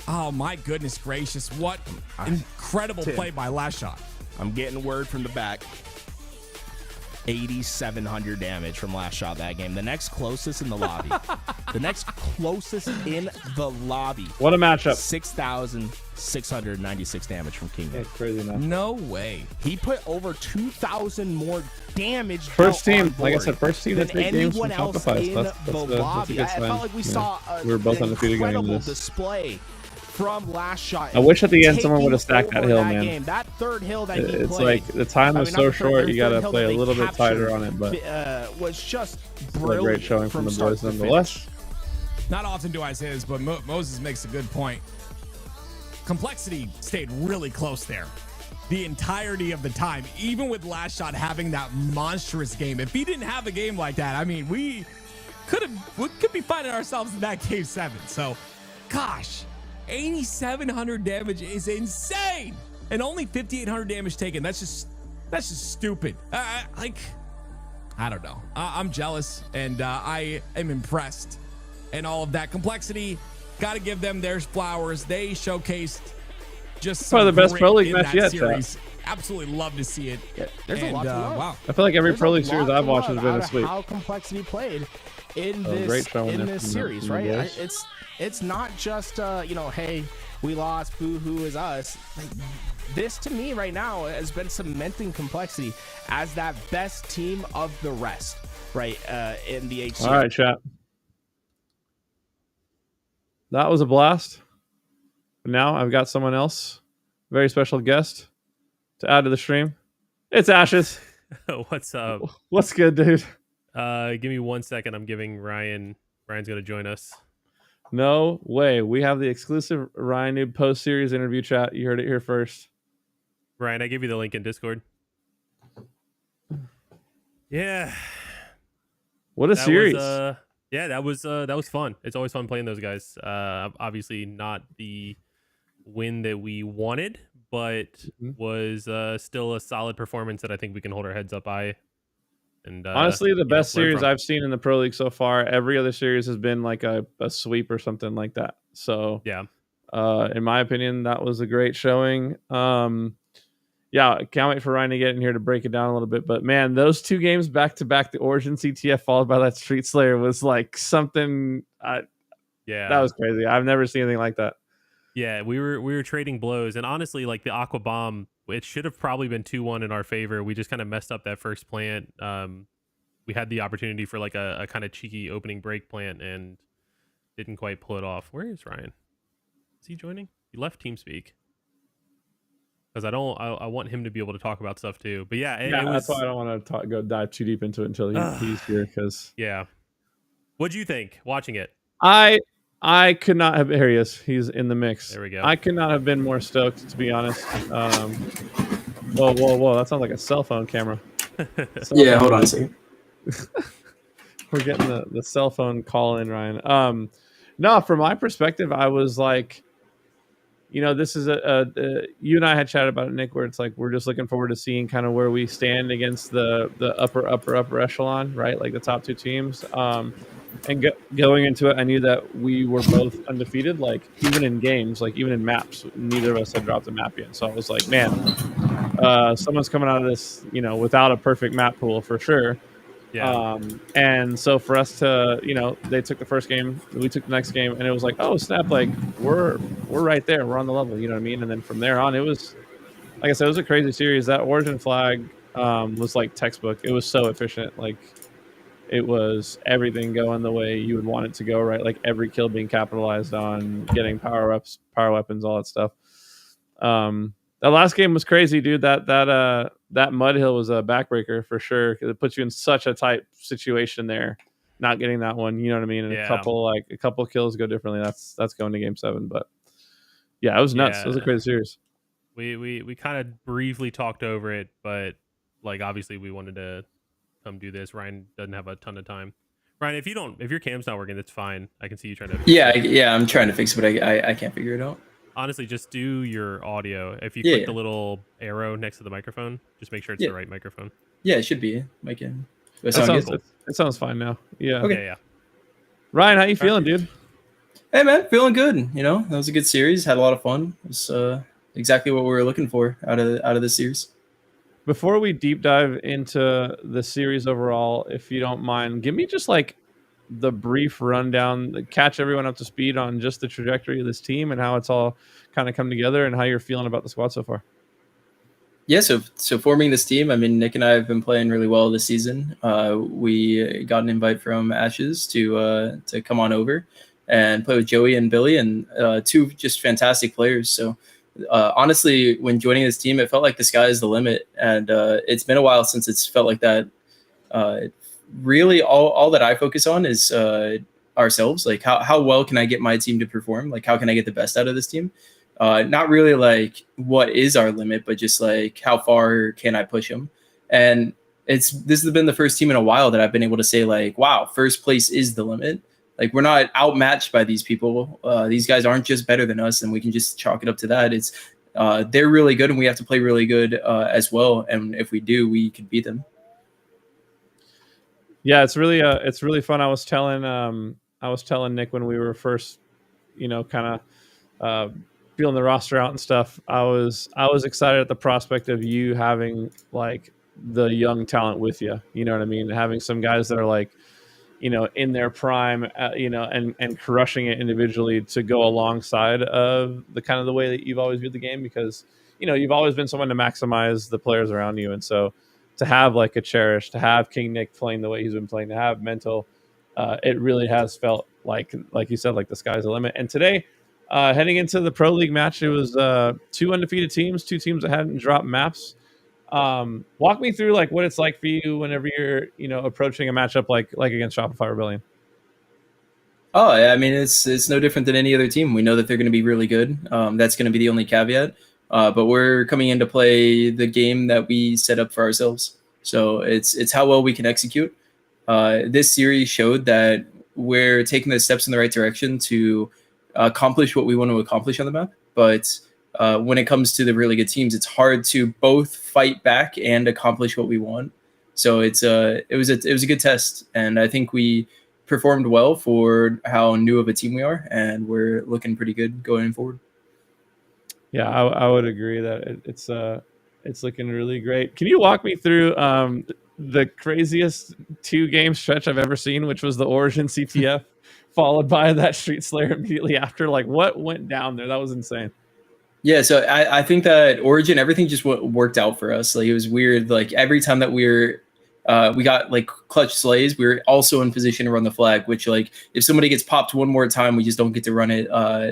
Oh my goodness gracious! What incredible Tim. play by Last Shot. I'm getting word from the back. 8,700 damage from Last Shot that game. The next closest in the lobby. The next closest in the lobby. What a matchup. 6,696 damage from King. It's crazy, man. No way. He put over 2,000 more damage. First dealt team, on like I board said, first team than that take games anyone from else Shopify. in So the that's a lobby. good I sign. felt like we Yeah. saw We were both undefeated going into incredible this. display from Last Shot. I wish at the end someone taking would have stacked that over hill, that man. game. That third hill that he It's played, like the time I is mean, so not the third- short. the You got to third hill play that a they little bit tighter captured, on it, but was just what a brilliant. great showing from the start boys to nonetheless. finish. Not often do I say this, but Moses makes a good point. Complexity stayed really close there the entirety of the time, even with Last Shot having that monstrous game. If he didn't have a game like that, I mean, we could be finding ourselves in that game 7. So, gosh, 8,700 damage is insane, and only 5,800 damage taken. That's just stupid. I don't know. I'm jealous, and I am impressed, and all of that complexity. Got to give them their flowers. They showcased just Probably some the best grit Pro League in match that yet, series. Absolutely love to see it. There's And, a lot to love. wow. I feel like every There's Pro a League series lot I've to watched has love been out a of sweep. How Complexity played in Oh, great showing there this from the- series, from the right? boys. It's not just hey, we lost, boo-hoo is us. Like, this to me right now has been cementing Complexity as that best team of the rest, right? In the HC. All right, chat. That was a blast. Now I've got someone else, very special guest, to add to the stream. It's Ashes. What's up? What's good, dude? Give me 1 second. I'm giving Ryan. Ryan's gonna join us. No way. We have the exclusive Ryan Noob post-series interview chat. You heard it here first. Ryan, I gave you the link in Discord. Yeah. What a That series. Was, that was fun. It's always fun playing those guys. Obviously not the win that we wanted, but was still a solid performance that I think we can hold our heads up by. And Honestly, the best learn series from. I've seen in the Pro League so far. Every other series has been like a sweep or something like that. So, Yeah. in my opinion, that was a great showing. Yeah, can't wait for Ryan to get in here to break it down a little bit. But man, those 2 games back to back, the Origin CTF followed by that Street Slayer was like something. Yeah. That was crazy. I've never seen anything like that. Yeah, we were trading blows, and honestly, like the Aqua Bomb, it should have probably been 2-1 in our favor. We just kind of messed up that first plant. we had the opportunity for like a kind of cheeky opening break plant and didn't quite pull it off. Where is Ryan? Is he joining? He left TeamSpeak. Because I want him to be able to talk about stuff too. But yeah, it was, that's why I don't want to go dive too deep into it until he's here. Because yeah. What'd you think watching it? I could not have. Here he is. He's in the mix. There we go. I could not have been more stoked, to be honest. Whoa! That sounds like a cell phone camera. Yeah, hold on a second. We're getting the cell phone call in, Ryan. No, from my perspective, I was like, this is you and I had chatted about it, Nick, where it's like we're just looking forward to seeing kind of where we stand against the upper echelon, right? Like the top two teams. And going into it, I knew that we were both undefeated. Like even in games, like even in maps, neither of us had dropped a map yet. So I was like, man, someone's coming out of this, without a perfect map pool for sure. Yeah. And so for us to, they took the first game, we took the next game, and it was like, oh snap, like we're right there, we're on the level, you know what I mean? And then from there on, it was, like I said, it was a crazy series. That Origin flag was like textbook. It was so efficient, like. It was everything going the way you would want it to go, right? Like every kill being capitalized on, getting power-ups, power weapons, all that stuff. That last game was crazy, dude. That mud hill was a backbreaker for sure, because it puts you in such a tight situation there. Not getting that one, you know what I mean? And a couple kills go differently. That's going to game 7, but yeah, it was nuts. Yeah. It was a crazy series. We kind of briefly talked over it, but like obviously we wanted to come do this. Ryan doesn't have a ton of time. Ryan, if your cam's not working, that's fine. I can see you trying to. Yeah, I'm trying to fix it, but I can't figure it out. Honestly, just do your audio. If you click the little arrow next to the microphone, just make sure it's the right microphone. Yeah, it should be. It sounds fine now. Yeah. Okay. Yeah. Ryan, how you feeling, dude? Hey man, feeling good. That was a good series. Had a lot of fun. It was exactly what we were looking for out of this series. Before we deep dive into the series overall, if you don't mind, give me just like the brief rundown, catch everyone up to speed on just the trajectory of this team and how it's all kind of come together and how you're feeling about the squad so far. Yeah, so forming this team, I mean, Nick and I have been playing really well this season. We got an invite from Ashes to come on over and play with Joey and Billy, and two just fantastic players. So honestly, when joining this team, it felt like the sky is the limit, and it's been a while since it's felt like that. Really, all that I focus on is ourselves. Like how well can I get my team to perform? Like how can I get the best out of this team? Not really like what is our limit, but just like how far can I push them? And this has been the first team in a while that I've been able to say like, wow, first place is the limit. Like we're not outmatched by these people. These guys aren't just better than us, and we can just chalk it up to that. It's they're really good, and we have to play really good as well. And if we do, we can beat them. Yeah, it's really fun. I was telling Nick when we were first, kind of feeling the roster out and stuff. I was excited at the prospect of you having like the young talent with you. You know what I mean? Having some guys that are like, in their prime, and crushing it individually to go alongside of the kind of the way that you've always viewed the game, because, you've always been someone to maximize the players around you. And so to have like a Cherish, to have King Nick playing the way he's been playing, to have Mental, it really has felt like you said, like the sky's the limit. And today, heading into the Pro League match, it was 2 undefeated teams, 2 teams that hadn't dropped maps. Walk me through like what it's like for you whenever you're approaching a matchup like against Shopify Rebellion. Oh, I mean, it's no different than any other team. We know that they're going to be really good. That's going to be the only caveat. But we're coming in to play the game that we set up for ourselves. So it's how well we can execute. This series showed that we're taking the steps in the right direction to accomplish what we want to accomplish on the map. But when it comes to the really good teams, it's hard to both fight back and accomplish what we want. So it was a good test, and I think we performed well for how new of a team we are, and we're looking pretty good going forward. Yeah, I would agree that it's looking really great. Can you walk me through the craziest 2-game stretch I've ever seen, which was the Origin CTF followed by that Street Slayer immediately after? Like, what went down there? That was insane. Yeah, so I think that Origin, everything just worked out for us. Like, it was weird. Like, every time that we were we got like clutch slays. We were also in position to run the flag, which like if somebody gets popped one more time, we just don't get to run it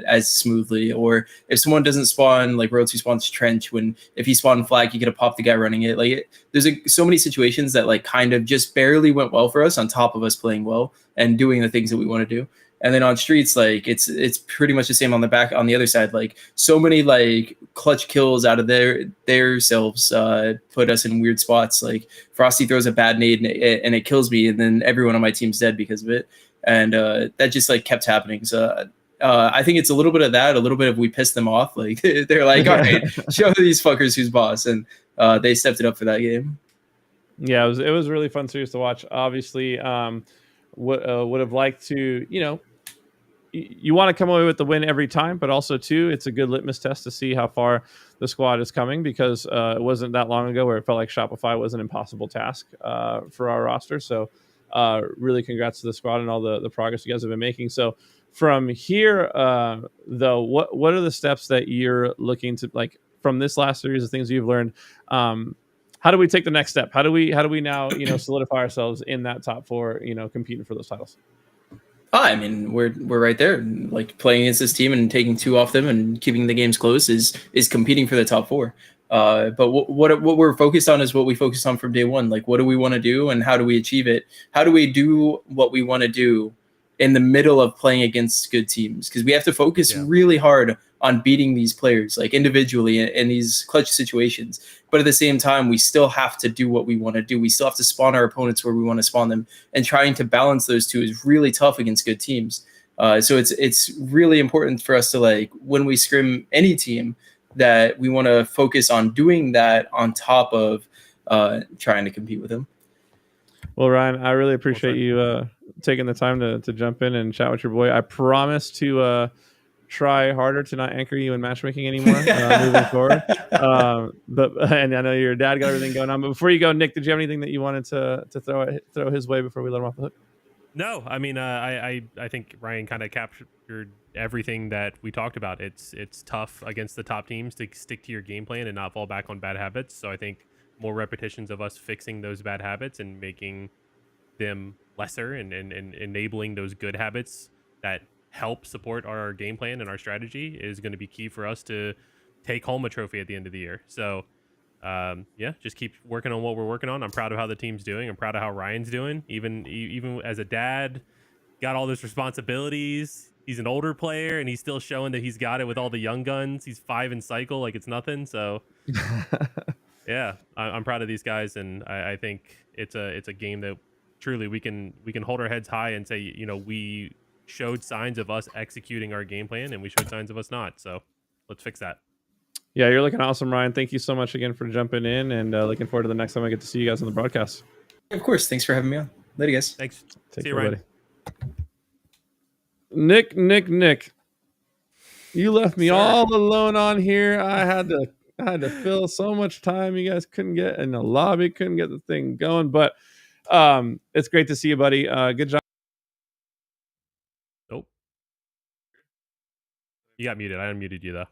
as smoothly. Or if someone doesn't spawn, like Royalty spawns trench, if he spawned flag, you get to pop the guy running it. Like there's so many situations that like kind of just barely went well for us on top of us playing well and doing the things that we want to do. And then on streets, like it's pretty much the same on the other side. Like so many like clutch kills out of their selves put us in weird spots. Like Frosty throws a bad nade and it kills me, and then everyone on my team's dead because of it. And that just like kept happening. So I think it's a little bit of that, a little bit of we pissed them off. Like they're like, all right, show these fuckers who's boss, and they stepped it up for that game. Yeah, it was really fun series to watch. Obviously, would have liked to, you want to come away with the win every time, but also too, it's a good litmus test to see how far the squad is coming, because it wasn't that long ago where it felt like Shopify was an impossible task for our roster. So really congrats to the squad and all the progress you guys have been making. So from here, though, what are the steps that you're looking to, like, from this last series of things you've learned? How do we take the next step? How do we now, solidify ourselves in that top four, competing for those titles? I mean, we're right there. Like playing against this team and taking 2 off them and keeping the games close is competing for the top 4. But what we're focused on is what we focused on from day one. Like, what do we want to do and how do we achieve it? How do we do what we want to do in the middle of playing against good teams? Because we have to focus really hard on beating these players, like individually in these clutch situations. But at the same time, we still have to do what we want to do. We still have to spawn our opponents where we want to spawn them, and trying to balance those two is really tough against good teams. So it's really important for us to, like, when we scrim any team, that we want to focus on doing that on top of trying to compete with them. Well, Ryan, I really appreciate you taking the time to jump in and chat with your boy. I promise to try harder to not anchor you in matchmaking anymore moving forward. And I know your dad got everything going on. But before you go, Nick, did you have anything that you wanted to throw his way before we let him off the hook? No, I mean, I think Ryan kind of captured everything that we talked about. It's tough against the top teams to stick to your game plan and not fall back on bad habits. So I think more repetitions of us fixing those bad habits and making them lesser and enabling those good habits that help support our game plan and our strategy is going to be key for us to take home a trophy at the end of the year. So just keep working on what we're working on. I'm proud of how the team's doing. I'm proud of how Ryan's doing. Even as a dad, got all those responsibilities. He's an older player and he's still showing that he's got it with all the young guns. He's 5 in cycle like it's nothing. So yeah, I'm proud of these guys, and I think it's a game that truly we can hold our heads high and say, we showed signs of us executing our game plan and we showed signs of us not. So let's fix that. Yeah, you're looking awesome, Ryan. Thank you so much again for jumping in, and looking forward to the next time I get to see you guys on the broadcast. Of course. Thanks for having me on. Later, guys. Thanks. Take See care, you, Ryan. Buddy. Nick. You left me all alone on here. I had to fill so much time. You guys couldn't get in the lobby, couldn't get the thing going. But it's great to see you, buddy. Good job. Nope. You got muted. I unmuted you though.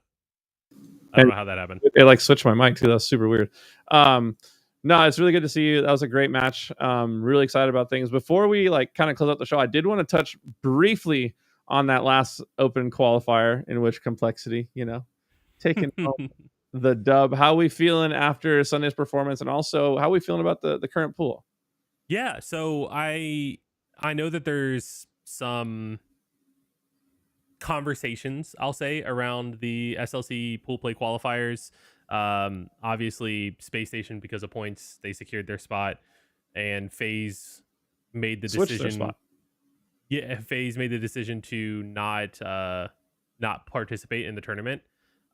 I don't know how that happened. It like switched my mic too. That's super weird. No, it's really good to see you. That was a great match. Really excited about things. Before we kind of close out the show, I did want to touch briefly on that last open qualifier in which Complexity, taking home the dub. How we feeling after Sunday's performance, and also how we feeling about the current pool? Yeah, so I know that there's some conversations, I'll say, around the SLC pool play qualifiers. Obviously Space Station, because of points, they secured their spot, and FaZe made the decision. Yeah, FaZe made the decision to not participate in the tournament.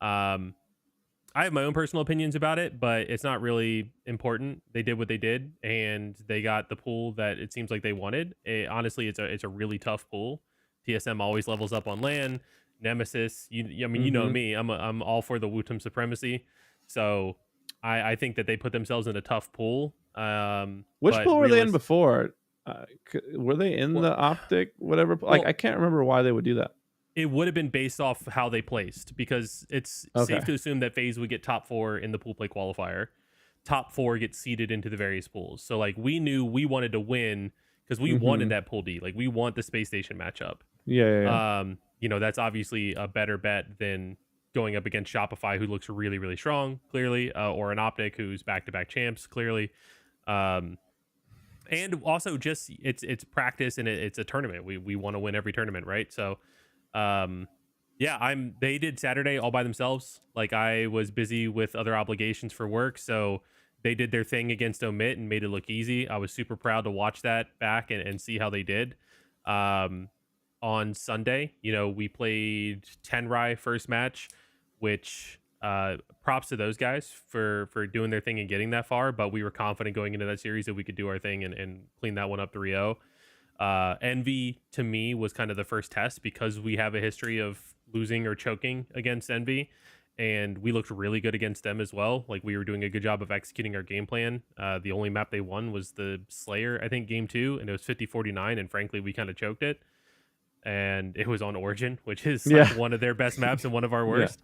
I have my own personal opinions about it, but it's not really important. They did what they did, and they got the pool that it seems like they wanted. Honestly, it's a really tough pool. TSM always levels up on LAN. Nemesis, you know me. I'm all for the Wutum supremacy. So I think that they put themselves in a tough pool. Which pool were they in before? Were they in the Optic, whatever? I can't remember why they would do that. It would have been based off how they placed, because it's safe to assume that FaZe would get top 4 in the pool play qualifier. top 4 get seeded into the various pools. So like we knew we wanted to win because we wanted that pool D. Like we want the Space Station matchup. Yeah. You know, that's obviously a better bet than going up against Shopify, who looks really, really strong, clearly, or an Optic, who's back-to-back champs, clearly. And also just it's practice and it's a tournament. We want to win every tournament, right? So, yeah, they did Saturday all by themselves. Like I was busy with other obligations for work, so they did their thing against Omit and made it look easy. I was super proud to watch that back and see how they did. On Sunday, you know, we played Tenrai first match, which props to those guys for doing their thing and getting that far. But we were confident going into that series that we could do our thing and clean that one up 3-0. Envy, to me, was kind of the first test because we have a history of losing or choking against Envy. And we looked really good against them as well. Like we were doing a good job of executing our game plan. The only map they won was the Slayer, I think, game 2, and it was 50-49. And frankly, we kind of choked it. And it was on Origin, which is like one of their best maps and one of our worst.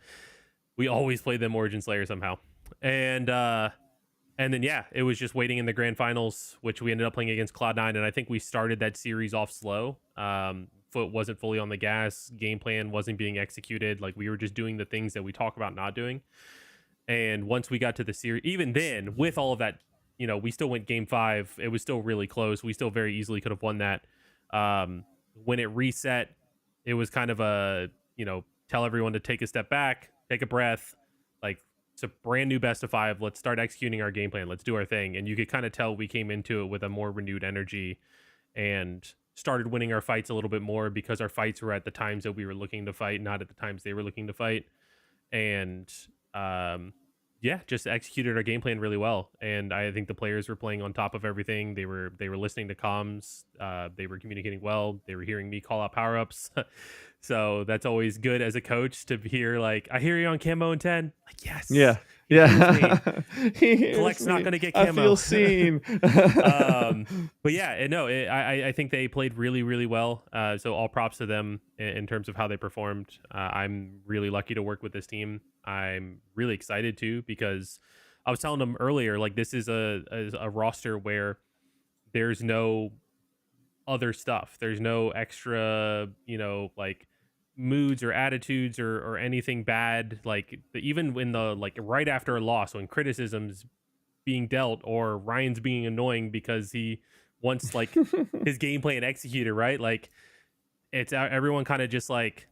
We always play them Origin Slayer somehow. And then, yeah, it was just waiting in the grand finals, which we ended up playing against Cloud9. And I think we started that series off slow. Foot wasn't fully on the gas. Game plan wasn't being executed. Like we were just doing the things that we talk about not doing. And once we got to the series, even then, with all of that, you know, we still went game 5. It was still really close. We still very easily could have won that. When it reset, it was kind of a, you know, tell everyone to take a step back, take a breath. Like, it's a brand new best of 5. Let's start executing our game plan. Let's do our thing. And you could kind of tell we came into it with a more renewed energy and started winning our fights a little bit more because our fights were at the times that we were looking to fight, not at the times they were looking to fight. And, yeah, just executed our game plan really well. And I think the players were playing on top of everything. They were listening to comms. They were communicating well. They were hearing me call out power-ups. So that's always good as a coach to hear, like, I hear you on camo in 10. Like, yes. Yeah. Collect's not going to get camo. I feel seen. But yeah, no, I think they played really, really well. So all props to them in terms of how they performed. I'm really lucky to work with this team. I'm really excited too, because I was telling them earlier, like this is a roster where there's no other stuff. There's no extra, you know, like moods or attitudes or anything bad. Like even when the, like right after a loss, when criticism's being dealt or Ryan's being annoying because he wants like his game plan executed, right? Like it's everyone kind of just like,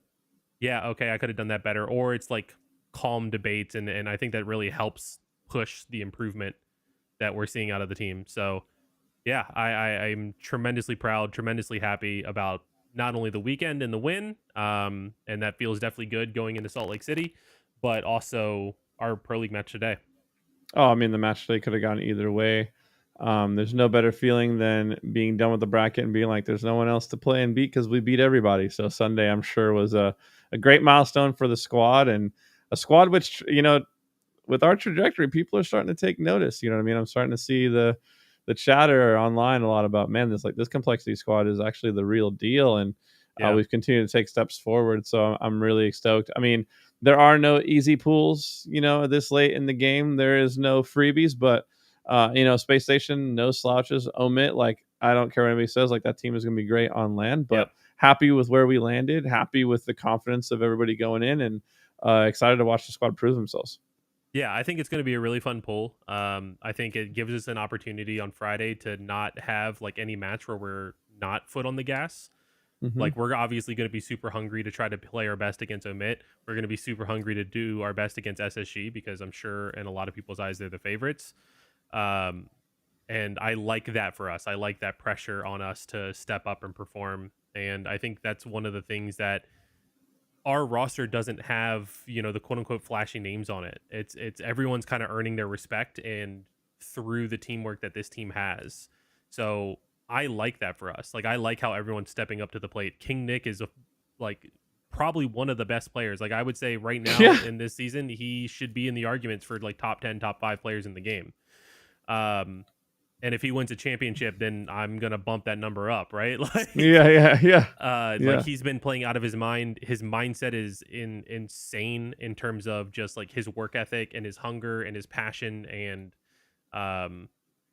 yeah, okay, I could have done that better. Or it's like calm debates. And I think that really helps push the improvement that we're seeing out of the team. So yeah, I'm tremendously proud, tremendously happy about not only the weekend and the win, and that feels definitely good going into Salt Lake City, but also our Pro League match today. Oh, I mean, the match today could have gone either way. There's no better feeling than being done with the bracket and being like, there's no one else to play and beat because we beat everybody. So Sunday, I'm sure, was a great milestone for the squad, and a squad which, you know, with our trajectory, people are starting to take notice. You know what I mean? I'm starting to see the chatter online a lot about, man, this complexity squad is actually the real deal. And we've continued to take steps forward. So I'm really stoked. I mean, there are no easy pools, you know, this late in the game. There is no freebies, but, you know, Space Station, no slouches. Omit, like, I don't care what anybody says, like that team is going to be great on land, but happy with where we landed, happy with the confidence of everybody going in, and excited to watch the squad prove themselves. Yeah, I think it's going to be a really fun pool. I think it gives us an opportunity on Friday to not have like any match where we're not foot on the gas. Mm-hmm. Like we're obviously going to be super hungry to try to play our best against Omit. We're going to be super hungry to do our best against SSG because I'm sure in a lot of people's eyes they're the favorites. And I like that for us. I like that pressure on us to step up and perform. And I think that's one of the things that our roster doesn't have, you know, the quote unquote flashy names on it. It's everyone's kind of earning their respect and through the teamwork that this team has. So I like that for us. Like I like how everyone's stepping up to the plate. King Nick is like probably one of the best players. Like I would say right now in this season, he should be in the arguments for like top 10, top 5 players in the game. And if he wins a championship, then I'm going to bump that number up, right? Like, like he's been playing out of his mind. His mindset is insane in terms of just like his work ethic and his hunger and his passion. And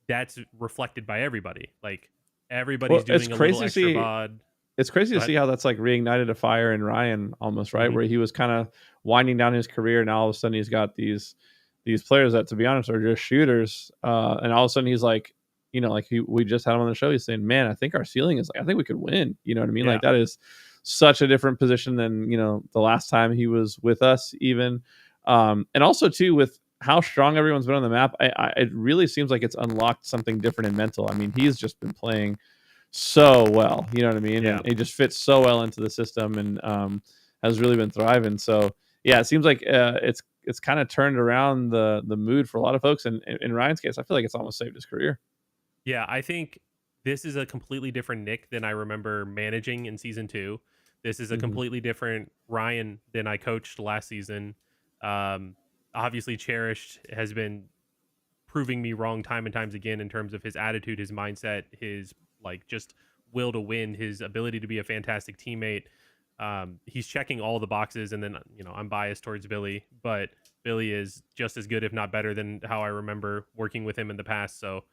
that's reflected by everybody. Like everybody's Well, it's doing a crazy little to extra see. VOD. It's crazy Go to ahead. see how that's like reignited a fire in Ryan almost, right? Mhm. Where he was kind of winding down his career, and all of a sudden he's got these players that, to be honest, are just shooters. And all of a sudden he's like, like we just had him on the show. He's saying, "Man, I think our ceiling is like, I think we could win." You know what I mean? Yeah. Like that is such a different position than the last time he was with us, even. And also too with how strong everyone's been on the map, it really seems like it's unlocked something different in mental. I mean, he's just been playing so well, you know what I mean? Yeah. And he just fits so well into the system, and has really been thriving. So yeah, it seems like it's kind of turned around the mood for a lot of folks. And in Ryan's case, I feel like it's almost saved his career. Yeah, I think this is a completely different Nick than I remember managing in season 2. This is a Mhm. completely different Ryan than I coached last season. Obviously, Cherished has been proving me wrong time and times again in terms of his attitude, his mindset, his like just will to win, his ability to be a fantastic teammate. He's checking all the boxes, and then I'm biased towards Billy, but Billy is just as good, if not better, than how I remember working with him in the past. So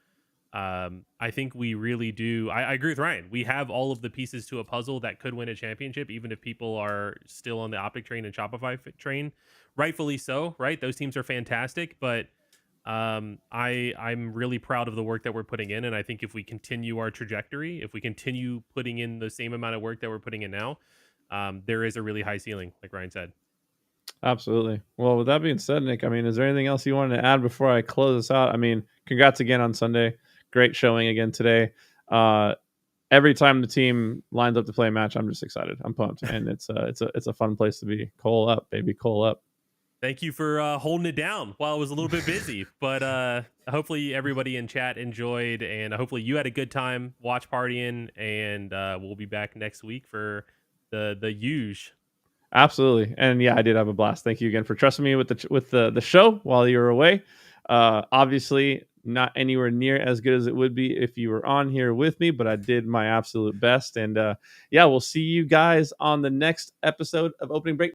I think we really do. I agree with Ryan. We have all of the pieces to a puzzle that could win a championship, even if people are still on the Optic train and Shopify train. Rightfully so, right? Those teams are fantastic, but I'm really proud of the work that we're putting in, and I think if we continue our trajectory, if we continue putting in the same amount of work that we're putting in now, there is a really high ceiling, like Ryan said. Absolutely. Well, with that being said, Nick, I mean, is there anything else you wanted to add before I close this out? I mean, congrats again on Sunday. Great showing again today. Every time the team lines up to play a match, I'm just excited. I'm pumped, and it's a fun place to be. Cole up, baby, Cole up. Thank you for holding it down while I was a little bit busy, but hopefully everybody in chat enjoyed, and hopefully you had a good time watch partying, and we'll be back next week for the huge. Absolutely, and yeah, I did have a blast. Thank you again for trusting me with the show while you were away. Obviously, not anywhere near as good as it would be if you were on here with me, but I did my absolute best. And yeah, we'll see you guys on the next episode of Opening Break.